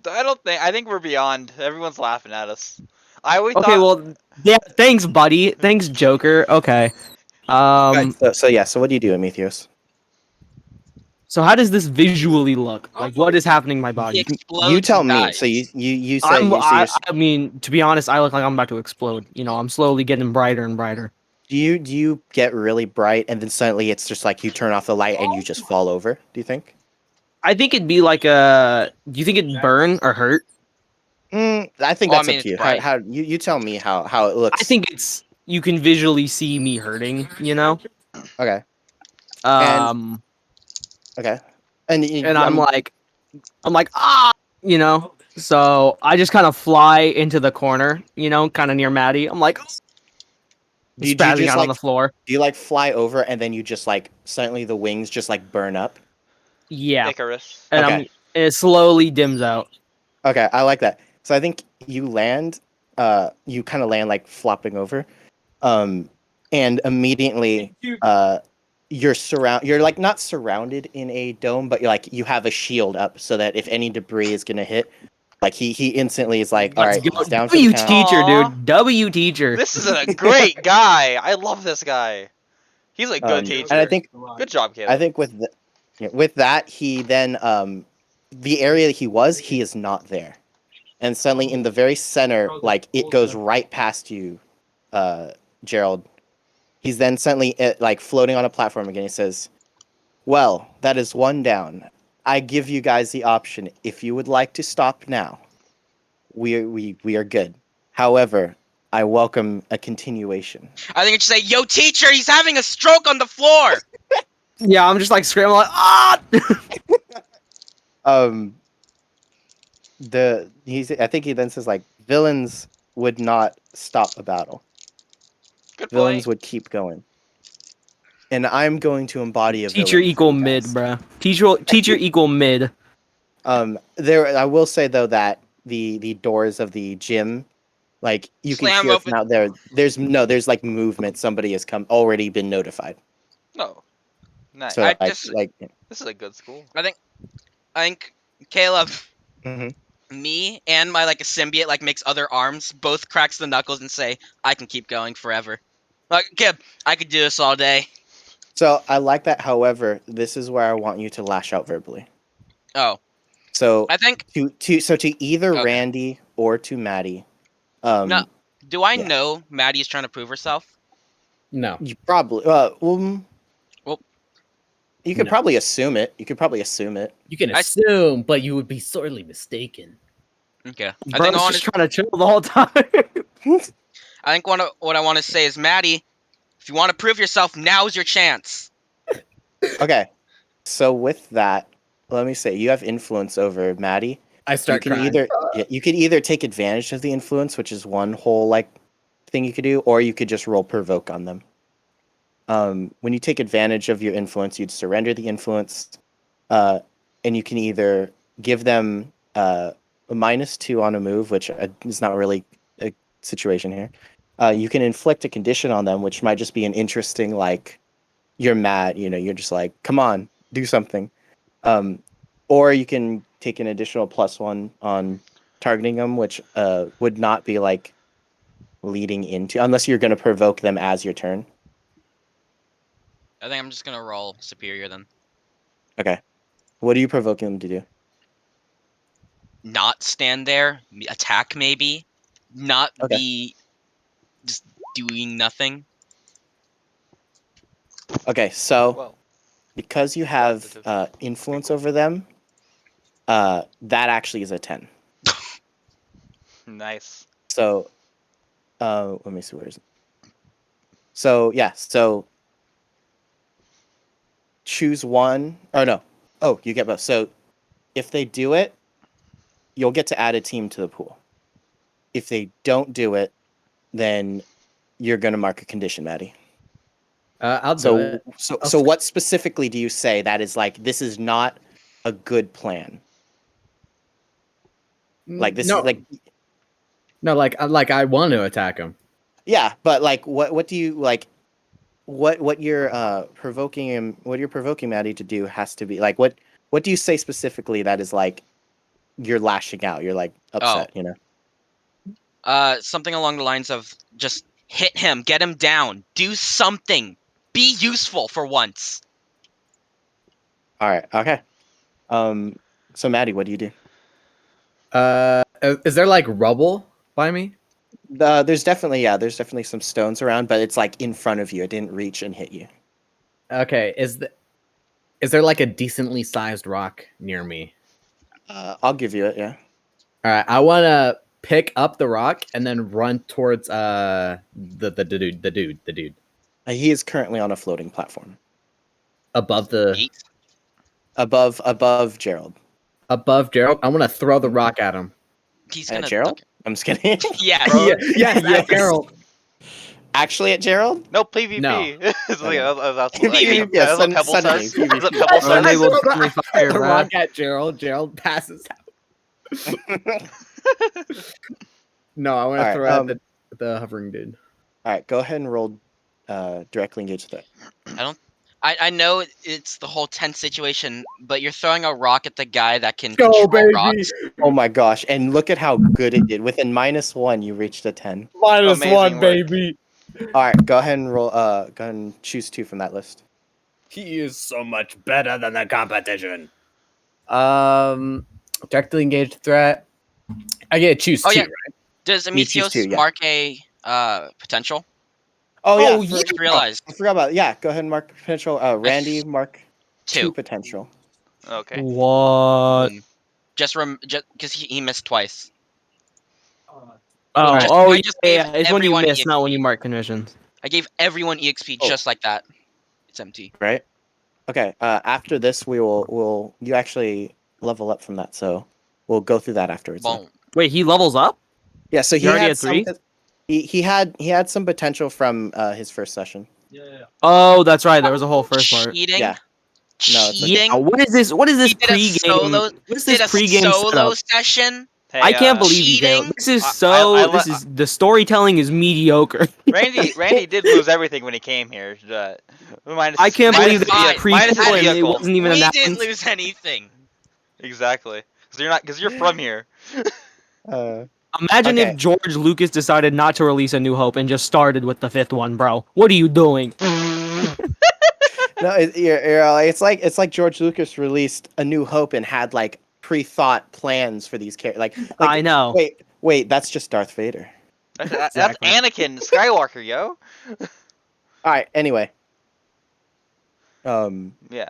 I don't think. I think we're beyond. Everyone's laughing at us. I always Okay, thought. well, yeah. Thanks, buddy. Thanks, Joker. Okay. So what do you do, Amethyos? So how does this visually look? Like, what is happening in my He body? explodes. You tell and me. dies. So you say I'm, you so you're, I mean, to be honest, I look like I'm about to explode. You know, I'm slowly getting brighter and brighter. do you get really bright and then suddenly it's just like you turn off the light and you just fall over? Do you think? I think it'd be like a. Do you think it'd burn or hurt? I think Well, I that's mean, up to it's you. bright. How you tell me how it looks. I think it's you can visually see me hurting. You know. Okay. Um, Okay. And and I'm like ah, you know. So I just kind of fly into the corner, you know, kind of near Maddie. I'm like do you spazzing just out on the floor. do you like fly over and then you just like suddenly the wings just like burn up? Yeah, Icarus. and Okay. it slowly dims out. Okay, I like that. So I think you land, you kind of land like flopping over, and immediately, you're like not surrounded in a dome, but you're like you have a shield up so that if any debris is gonna hit, like he instantly is like, all Let's right, go. he's down for the W count. teacher, Aw. dude. W teacher. This is a great guy. I love this guy. He's a good teacher. And I think Good job, Caleb. with that he then the area that he is not there, and suddenly in the very center, like it goes right past you, Gerald. He's then suddenly like floating on a platform again. He says, "Well, that is one down. I give you guys the option. If you would like to stop now, we are good. However, I welcome a continuation." I think it should say, "Yo, teacher, he's having a stroke on the floor." Yeah, I'm just like screaming like ah. I think he then says like villains would not stop a battle. Good Villains point. would keep going. And I'm going to embody a Teacher villain for equal you mid, guys. bruh. Teacher equal mid. There I will say though that the doors of the gym, like you can Slam hear open. from out there. There's like movement. Somebody has already been notified. No. Nice. So I like just- like This is a good school. I think Caleb, mhm. me, and my like a symbiote like makes other arms, both cracks the knuckles and say, "I can keep going forever." Like, Caleb, I could do this all day. So I like that. However, this is where I want you to lash out verbally. Oh, So I think to either Okay. Randy or to Maddie, No. Do I yeah. know Maddie's trying to prove herself? No. you probably Well, you could No. probably assume it. You could probably assume it. You can I- assume, but you would be sorely mistaken. Okay. I Bro's think I want just to. trying to chill the whole time. I think what I want to say is, Maddie, if you want to prove yourself, now's your chance. Okay. So with that, let me say you have influence over Maddie. I start you can crying. you could either take advantage of the influence, which is one whole like thing you could do, or you could just roll provoke on them. When you take advantage of your influence, you'd surrender the influence, and you can either give them a -2 on a move, which is not really a situation here. You can inflict a condition on them, which might just be an interesting like you're mad, you're just like, come on, do something. Or you can take an additional +1 on targeting them, which would not be like leading into, unless you're going to provoke them as your turn. I think I'm just gonna roll superior then. Okay. What are you provoking them to do? Not stand there, attack maybe, not Okay. be just doing nothing. Okay, so Well, because you have influence over them, that actually is a 10. nice. So, let me see, where is it? So, yeah, so choose one. Oh, no. Oh, you get both. So, if they do it, you'll get to add a team to the pool. If they don't do it, then you're going to mark a condition, Maddie. I'll do So, it. so what specifically do you say that is like, this is not a good plan? Like, this no, is like, no, like I want to attack him. yeah, but like, what do you like? What you're provoking him? What you're provoking Maddie to do has to be like, what do you say specifically that is like, you're lashing out? You're like upset, Something along the lines of just hit him, get him down, do something, be useful for once. All right. Okay. So Maddie, what do you do? Is there like rubble by me? There's definitely some stones around, but it's like in front of you. It didn't reach and hit you. Okay, is there like a decently sized rock near me? I'll give you it. Yeah. All right, I want to pick up the rock and then run towards the dude He is currently on a floating platform above the Yeet. above Gerald. above Gerald. I want to throw the rock at him. He's gonna. Gerald? okay. I'm just kidding. Yeah. Yes, Gerald. Actually, at Gerald. No PvP. No. It's like, that's PvP, like, yeah, that's what Pebble suddenly, says. Is it PvP. Pebble says? Unable to I friendly throw fire, the bruh. rock at Gerald. Gerald passes out. No, I want to Alright, throw at the hovering dude. All right, go ahead and roll directly engage threat. I know it's the whole tense situation, but you're throwing a rock at the guy that can Go, control baby. rocks. Oh my gosh! And look at how good it did. Within -1, you reached a 10. Minus Amazing one, work. baby. All right, go ahead and roll. Go ahead and choose 2 from that list. He is so much better than the competition. Directly engaged threat. I get to choose Oh, two, yeah. right? Does You choose Amicios two, yeah. mark a potential? Oh yeah, Oh, yeah. Realized. I forgot about it. Yeah, go ahead and mark potential. Randy, mark 2 Two. potential. Okay. What? Just because he missed twice. Oh, I oh just yeah, gave it's when you everyone miss, not when EXP. you mark conditions. I gave everyone EXP Oh. just like that. It's empty. Right. Okay. After this, we'll you actually level up from that, so we'll go through that afterwards. then. Boom. Wait, he levels up? Yeah. So he You already had had 3? He had some potential from his first session. Oh, that's right. There was a whole first part. Cheating. Yeah. No, it's okay. Cheating. Yeah, what is this? What is this He did a pregame? solo- What is Did this a pregame solo setup? session. Hey, I can't believe you, Caleb. cheating? This is I- so. I this le- is the storytelling is mediocre. Randy did lose everything when he came here. Minus, I can't minus believe the that fine. vehicle. Minus the prequel and it vehicle. wasn't even We announced. didn't lose anything. Exactly. Because you're from here. Imagine Okay. if George Lucas decided not to release A New Hope and just started with the 5th one, bro. What are you doing? No, it's like George Lucas released A New Hope and had like pre-thought plans for these characters. Like I know. Wait, that's just Darth Vader. That's Exactly. Anakin Skywalker, yo. All right. Anyway. Yeah.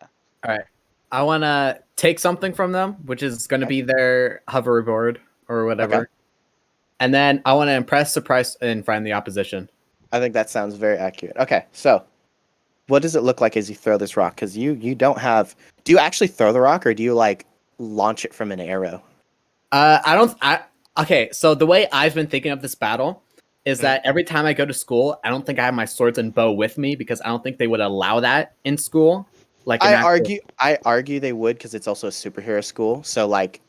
I want to take something from them, which is going to be their hoverboard or whatever. Okay. And then I want to impress, surprise, and frighten the opposition. I think that sounds very accurate. Okay, so what does it look like as you throw this rock? Because you don't have. Do you actually throw the rock, or do you like launch it from an arrow? Okay, so the way I've been thinking of this battle is that every time I go to school, I don't think I have my swords and bow with me because I don't think they would allow that in school. Like I argue they would because it's also a superhero school. So like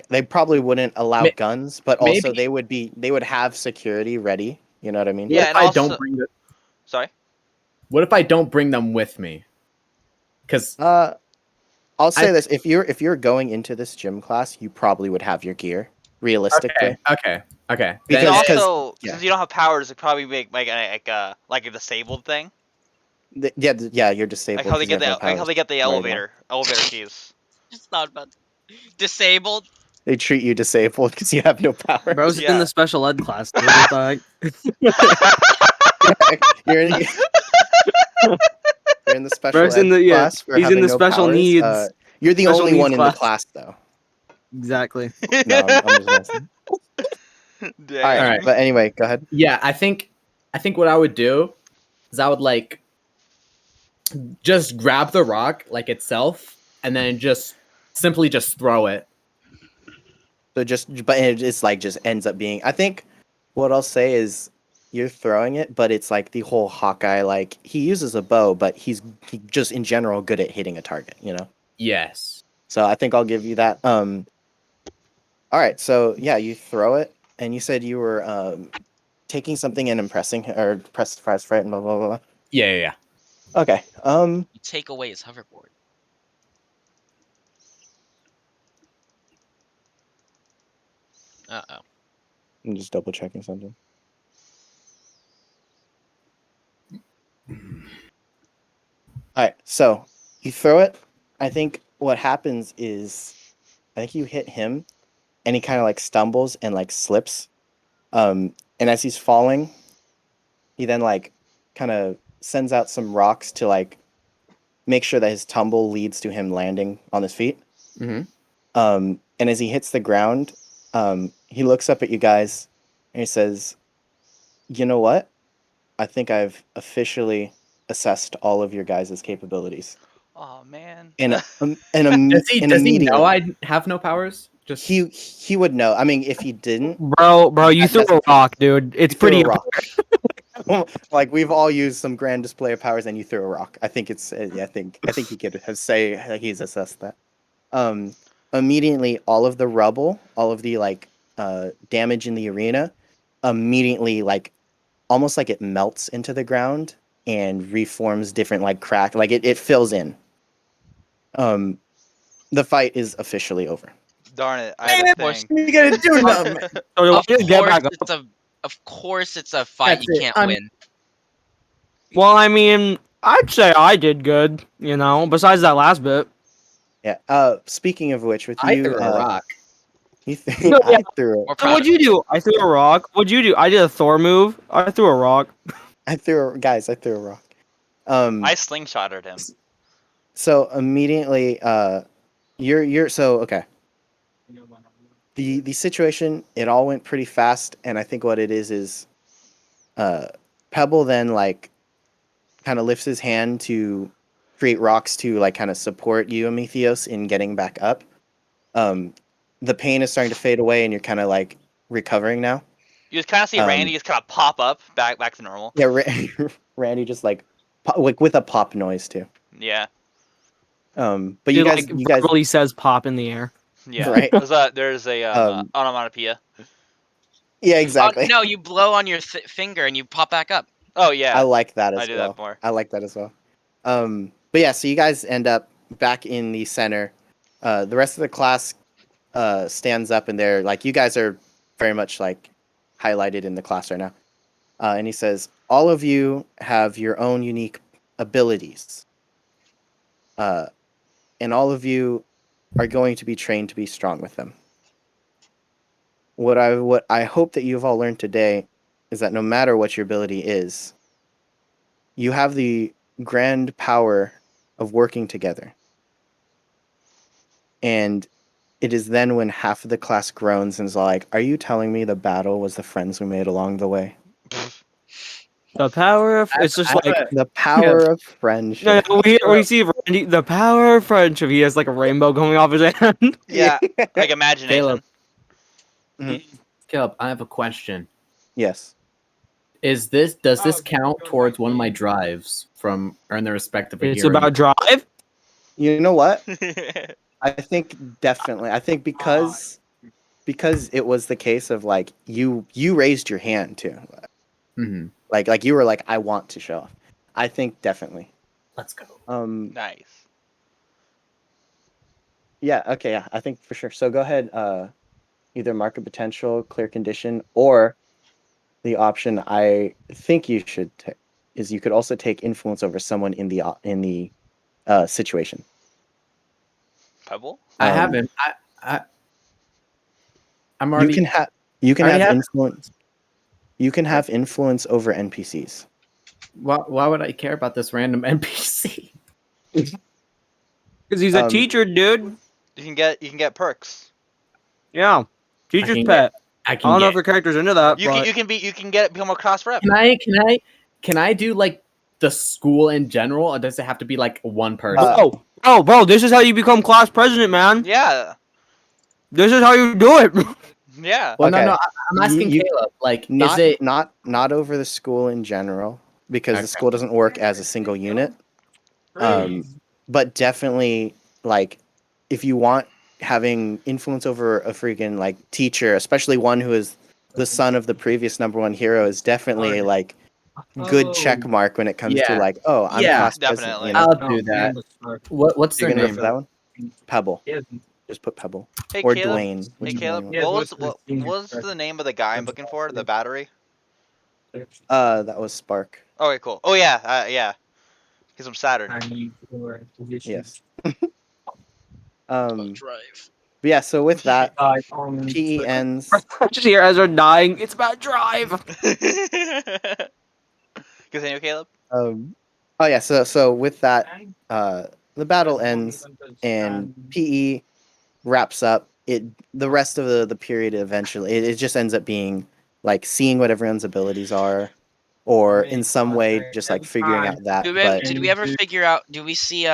they probably wouldn't allow guns, but also maybe- they would have security ready. You know what I mean? Yeah, What if and I also- don't bring the, Sorry. What if I don't bring them with me? Because I'll say this: if you're going into this gym class, you probably would have your gear realistically. okay. And Because- also, yeah. since you don't have powers, it probably make like a disabled thing. Yeah, you're disabled. Like how they 'cause get you have the no like how they powers. get the elevator keys. It's not about disabled. They treat you disabled because you have no powers. Bro's in Yeah. the special ed class. Dude. What the heck? you're in the special Bro's ed in the- yeah, class for he's in having the no special powers. needs- You're the special only needs one in the class. class, though. Exactly. No, I'm just messing. Dang. All right, Alright. but anyway, go ahead. yeah, I think what I would do is I would like just grab the rock like itself and then just simply just throw it. So but it just like just ends up being. I think what I'll say is you're throwing it, but it's like the whole Hawkeye. Like he uses a bow, but he just in general good at hitting a target. You know. Yes. So I think I'll give you that. All right. So yeah, you throw it, and you said you were taking something and impressing or press surprise fright and blah blah blah. Yeah. Okay. You take away his hoverboard. Uh-oh. I'm just double checking something. All right. So you throw it. I think what happens is, I think you hit him, and he kind of like stumbles and like slips. And as he's falling, he then like kind of sends out some rocks to like make sure that his tumble leads to him landing on his feet. Mhm. And as he hits the ground, he looks up at you guys and he says, "You know what? I think I've officially assessed all of your guys' capabilities." Oh man. And Does he know I have no powers? Just he would know. I mean, if he didn't, Bro, you That threw a doesn't- rock, dude. It's you threw pretty. a rock. Like we've all used some grand display of powers, and you threw a rock. I think it's. Yeah, I think he could have say like, he's assessed that. Um, Immediately, all of the rubble, all of the like damage in the arena, immediately like almost like it melts into the ground and reforms different like crack. Like it fills in. The fight is officially over. Darn it! I had a thing. you gotta do nothing. So Of just get back course, up. of course, it's a fight That's you it. can't I'm- win. Well, I mean, I'd say I did good. You know, besides that last bit. Yeah. Speaking of which, with I you, threw a rock. you No, yeah. I threw We're So proud what'd of you do? I threw a rock. What'd you do? I did a Thor move. I threw a rock. I threw a rock. I slingshotted him. So immediately, you're so okay. The situation, it all went pretty fast, and I think what it is, Pebble then like kind of lifts his hand to create rocks to like kind of support you, Amethios, in getting back up. The pain is starting to fade away, and you're kind of like recovering now. You just kind of see Randy just kind of pop up back to normal. Yeah, Randy just like with a pop noise too. Yeah. But you guys, verbally says pop in the air. Yeah. Right. There's a onomatopoeia. Yeah, it. exactly. Oh, no, you blow on your finger and you pop back up. Oh yeah. I like that as I do well. that more. I like that as well. But yeah, so you guys end up back in the center. The rest of the class stands up, and they're like, you guys are very much like highlighted in the class right now. And he says, all of you have your own unique abilities. And all of you are going to be trained to be strong with them. What I hope that you've all learned today is that no matter what your ability is, you have the grand power of working together. And it is then when half of the class groans and is like, "Are you telling me the battle was the friends we made along the way?" The power of it's just I like have The power of friendship. no, we see Randy, the power of friendship. He has like a rainbow coming off his hand. Yeah. Like imagination. Caleb. Caleb, I have a question. Yes. Does this count towards one of my drives from Earn the Respect of a It's Hero? about drive. You know what? I think definitely. I think because it was the case of like you raised your hand too. Hmm. Like you were like, I want to show off. I think definitely. Let's go. Nice. Yeah, okay, yeah, I think for sure. So go ahead, either market potential, clear condition, or the option I think you should take is you could also take influence over someone in the situation. Pebble? I Um, haven't. I'm already. You can I have already have- influence. You can have influence over NPCs. Why would I care about this random NPC? Because he's a Um, teacher, dude. You can get perks. Yeah. Teacher's can pet. I I can don't know get. if your character's into that, You but can become a cross rep. Can I do like the school in general, or does it have to be like one person? bro, this is how you become class president, man. Yeah. This is how you do it. Yeah. Well, okay. no. I'm asking You- Caleb. Like, Not is it? not over the school in general, because Okay. the school doesn't work as a single unit. But definitely like if you want having influence over a freaking like teacher, especially one who is the son of the previous #1 hero, is definitely a like good check mark when it comes to Yeah. like, oh, I'm Yeah, class president. definitely. You know? I'll do that. What's You're their gonna go name? for that one? Pebble. Just put Pebble. Hey Or Caleb. Dwayne. Hey Which Caleb. one? Yeah, What was the name of the guy I'm looking for? The battery. That was Spark. Okay, cool. Oh yeah, yeah. He's from Saturn. Yes. Drive. But yeah, so with that, PE PE ends. Just hear Ezra dying. It's about drive. Continue, Caleb. Oh yeah, so with that, the battle ends and PE wraps up. The rest of the period eventually it just ends up being like seeing what everyone's abilities are, or in some way just like figuring out that. But Did we ever figure out? Do we see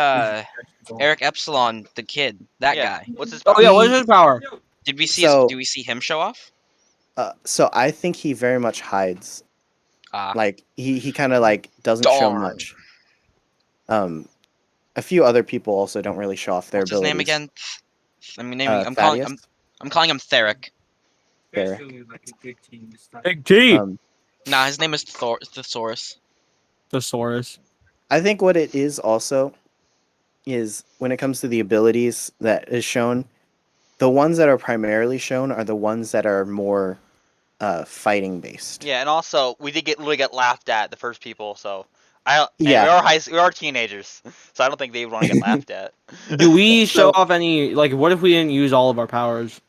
Eric Epsilon, the kid, that Yeah. guy? What's his Oh power? yeah, what is his power? Did we see? So- Do we see him show off? so I think he very much hides. Ah, Like he kind of like doesn't show Darn. much. A few other people also don't really show off their what's his abilities. name again? I mean, I'm calling him Theric. Big T. Nah, his name is Thesaurus. Thesaurus. I think what it is also is when it comes to the abilities that is shown, the ones that are primarily shown are the ones that are more fighting based. Yeah, and also we did literally get laughed at the first people, so Yeah. we are teenagers, so I don't think they want to get laughed at. Do we show So- off any? Like, what if we didn't use all of our powers?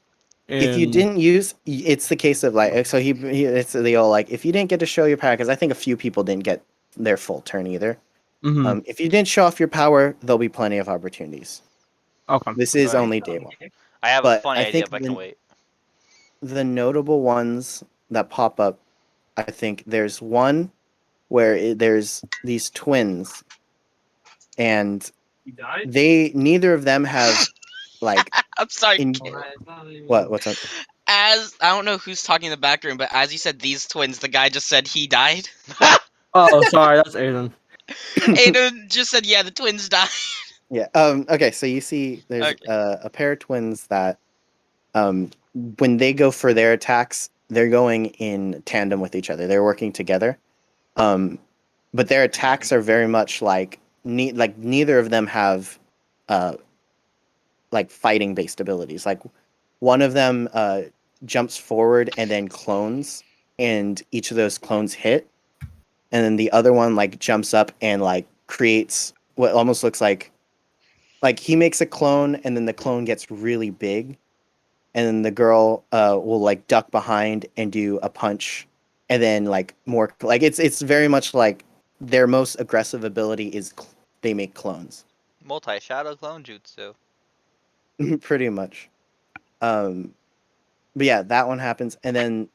If you in- didn't use, it's the case of like, so he it's the old like, if you didn't get to show your power, because I think a few people didn't get their full turn either. Mhm. If you didn't show off your power, there'll be plenty of opportunities. Okay. This is Right. only day one. I have a But funny I idea, think but I can wait. The notable ones that pop up, I think there's one where there's these twins, and neither of them have like I'm sorry. what's up? As I don't know who's talking in the back room, but as you said these twins, the guy just said he died. Oh, sorry, that's Aiden. Aiden just said, yeah, the twins died. Yeah. Okay. So you see, there's Okay. a pair of twins that, when they go for their attacks, they're going in tandem with each other. They're working together. But their attacks are very much like neither of them have, like fighting based abilities. Like one of them jumps forward and then clones, and each of those clones hit, and then the other one like jumps up and like creates what almost looks like he makes a clone, and then the clone gets really big, and then the girl will like duck behind and do a punch, and then like more like it's very much like their most aggressive ability is they make clones. Multi-shadow clone jutsu. Pretty much. But yeah, that one happens, and then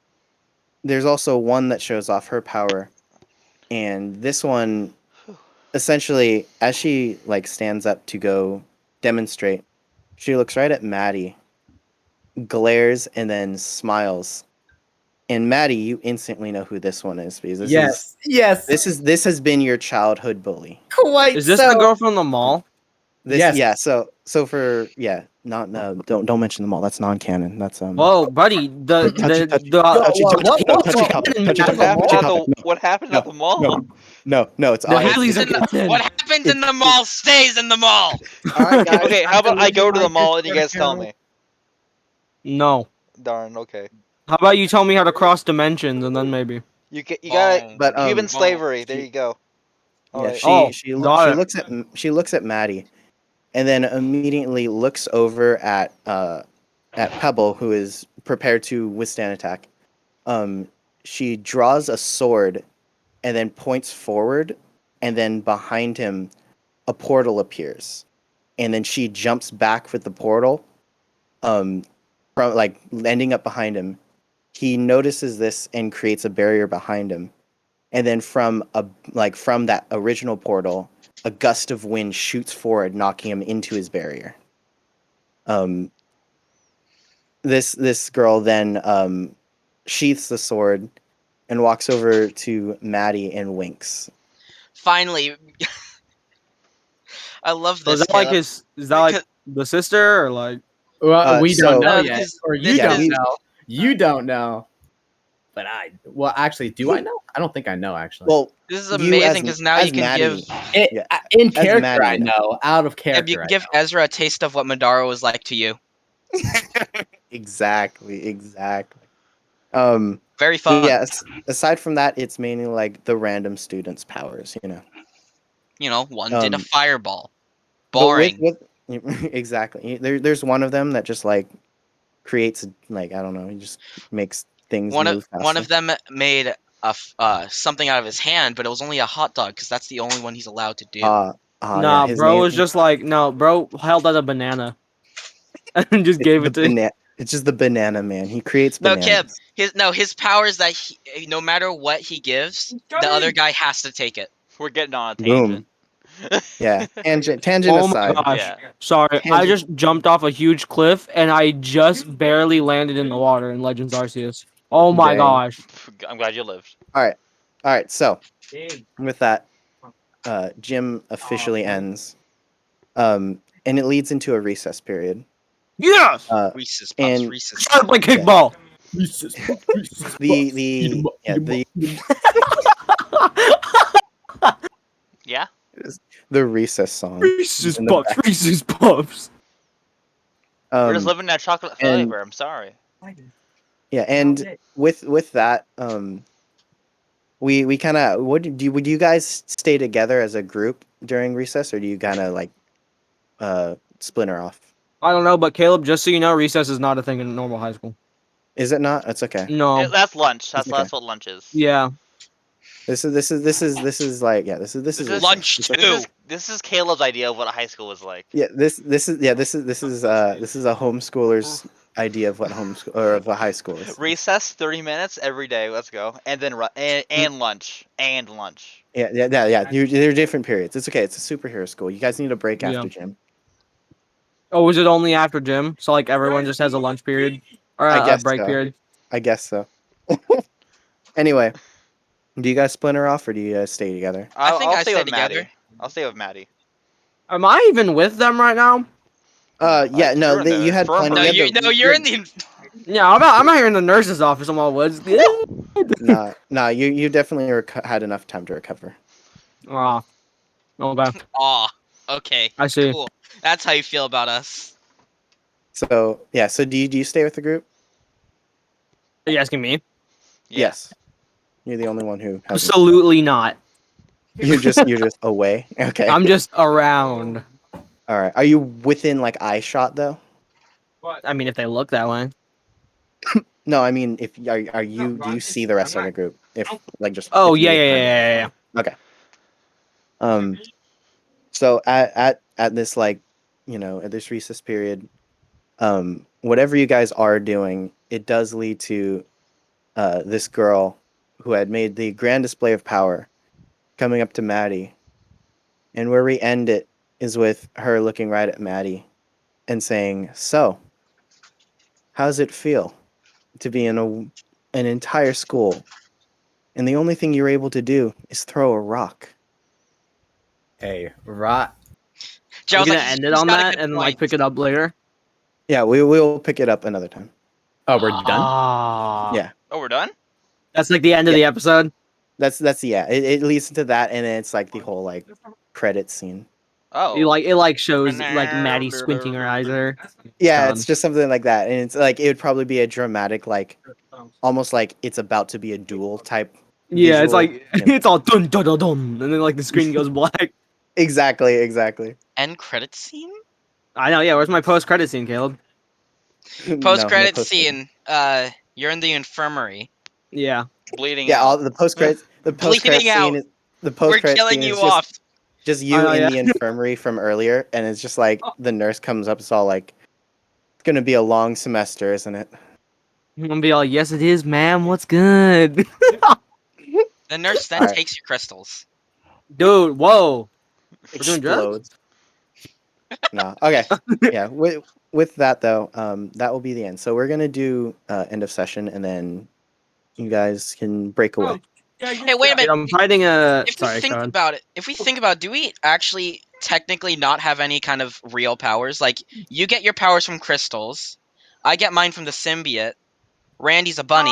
there's also one that shows off her power, and this one essentially, as she like stands up to go demonstrate, she looks right at Maddie, glares, and then smiles. And Maddie, you instantly know who this one is, because Yes. this has been your childhood bully. Quite Is this so. the girl from the mall? This, Yes. yeah. So for not no, don't mention them all. That's non-canon. That's Whoa, buddy. The Touchy, touchy. What happened at the mall? No, it's The all Haley's What are happens in the- what happens in the mall stays in the mall. all right, guys. Okay, how about I go to the mall and you guys tell me? No. Darn. Okay. How about you tell me how to cross dimensions, and then maybe. You got But human she- slavery. There you go. Yeah, Alright. she got it. looks at Maddie, and then immediately looks over at Pebble, who is prepared to withstand attack. She draws a sword, and then points forward, and then behind him, a portal appears, and then she jumps back with the portal, from like ending up behind him. He notices this and creates a barrier behind him. And then from that original portal, a gust of wind shoots forward, knocking him into his barrier. This girl then sheaths the sword and walks over to Maddie and winks. Finally. I love So this. is that like Caleb. his? Is that like the sister or like? Well, we so- don't know No, yet, because or you this don't is- know. You don't know. But actually, do I know? I don't think I know actually. Well, This is you amazing because now as you can Maddie- give yeah, In as character, Maddie, I know. Out of yeah, character, you can I give know. Ezra a taste of what Madara was like to you. exactly. Very fun. Yes. Aside from that, it's mainly like the random students' powers. You know, one did a Um, fireball. But Boring. Exactly. There's one of them that just like creates like I don't know. He just makes things One of move faster. one of them made something out of his hand, but it was only a hot dog because that's the only one he's allowed to do. Nah, his bro name- was just like, no, bro held out a banana and just it's gave the it to him. It's just the banana man. He creates No, bananas. Kib, his power is that no matter what he gives, the other guy has to take it. We're getting on a Boom. tangent. Yeah. Tangent Oh my aside. gosh. Yeah. Sorry, I Tangent. just jumped off a huge cliff and I just barely landed in the water in Legends Arceus. Oh my Dang. gosh. I'm glad you lived. All right. So with that, gym officially ends. And it leads into a recess period. Yes! Reese's Puffs, and- Reese's Try to play Puffs. kickball. Yeah. The recess song. Reese's in the Puffs, back. Reese's Puffs. We're just Um, living in that chocolate and- flavor. I'm sorry. yeah, and with that, we kind of would you guys stay together as a group during recess, or do you kind of like splinter off? I don't know, but Caleb, just so you know, recess is not a thing in normal high school. Is it not? That's okay. No. That's lunch. That's okay. that's what lunch is. Yeah. This is like this is This is lunch recess. too. This is Caleb's idea of what a high school was like. Yeah, this is a homeschooler's idea of what homeschool or of what high school is. Recess, 30 minutes every day. Let's go, and then and lunch and lunch. Yeah. They're different periods. It's okay. It's a superhero school. You guys need a break after gym. Oh, is it only after gym? So like everyone just has a lunch period or I a guess break so. period? I guess so. Anyway, do you guys splinter off or do you guys stay together? I think I'll I stay stay with Maddie. together. I'll stay with Maddie. Am I even with them right now? Yeah, no, you're in the you had infirmary. plenty. No, you had you're in the. Yeah, I'm out here in the nurse's office on my woods. Nah, you definitely had enough time to recover. Ah. Okay. Aw, okay. I see. Cool. That's how you feel about us. So yeah, so do you stay with the group? Are you asking me? Yeah. Yes. You're the only one who has. Absolutely not. You're just away. Okay. I'm just around. All right. Are you within like eye shot though? I mean, if they look that way. No, I mean, if are you do you see the rest of the group? If like just. Oh if you yeah, were yeah, kind of- yeah. Okay. So at this like, at this recess period, whatever you guys are doing, it does lead to this girl who had made the grand display of power coming up to Maddie. And where we end it is with her looking right at Maddie and saying, "So, how does it feel to be in an entire school and the only thing you're able to do is throw a rock?" Hey, right. We're Gerald's gonna like, end he's it on got a that good and like point. pick it up later. Yeah, we will pick it up another time. Oh, we're done. Ah. Yeah. Oh, we're done? That's like the end of the episode. That's yeah. It leads into that, and then it's like the whole like credit scene. Oh. It shows like Maddie squinting her eyes at her. Yeah, Done. it's just something like that, and it's like it would probably be a dramatic, like almost like it's about to be a duel type. Yeah, it's visual. like it's all dun dun dun dun, and then like the screen goes black. Exactly. End credit scene? I know. Yeah, where's my post credit scene, Caleb? No, Post no credit post-credit. scene. You're in the infirmary. Yeah. Bleeding Yeah, out. all the post credits. The post credit Bleeding out. scene. The We're post credit killing scene you is off. just you Oh, in yeah. the infirmary from earlier, and it's just like the nurse comes up. It's all like, "It's gonna be a long semester, isn't it?" I'm gonna be like, yes, it is, ma'am. What's good, The nurse then Alright. takes your crystals. dude? Whoa. We're doing drugs? Explodes. No. Okay. Yeah. With that though, that will be the end. So we're gonna do end of session, and then you guys can break away. Hey, wait a Dude, minute. I'm fighting a. If we Sorry, think go ahead. about it, do we actually technically not have any kind of real powers? Like, you get your powers from crystals. I get mine from the symbiote. Randy's a bunny.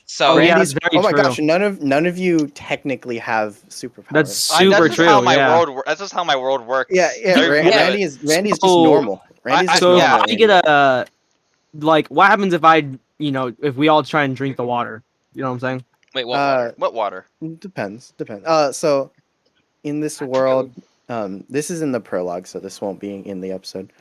So Oh, yeah, Randy's. that's very Oh my true. gosh! None of you technically have superpowers. That's super that's just true. how my Yeah. world. That's just how my world works. Yeah. Very quick. Randy's just So- normal. Randy's just So Yeah. if I get a, like, what happens if if we all try and drink the water? You know what I'm saying? wait, what? What water? Depends. So in this world, This is in the prologue, so this won't be in the episode.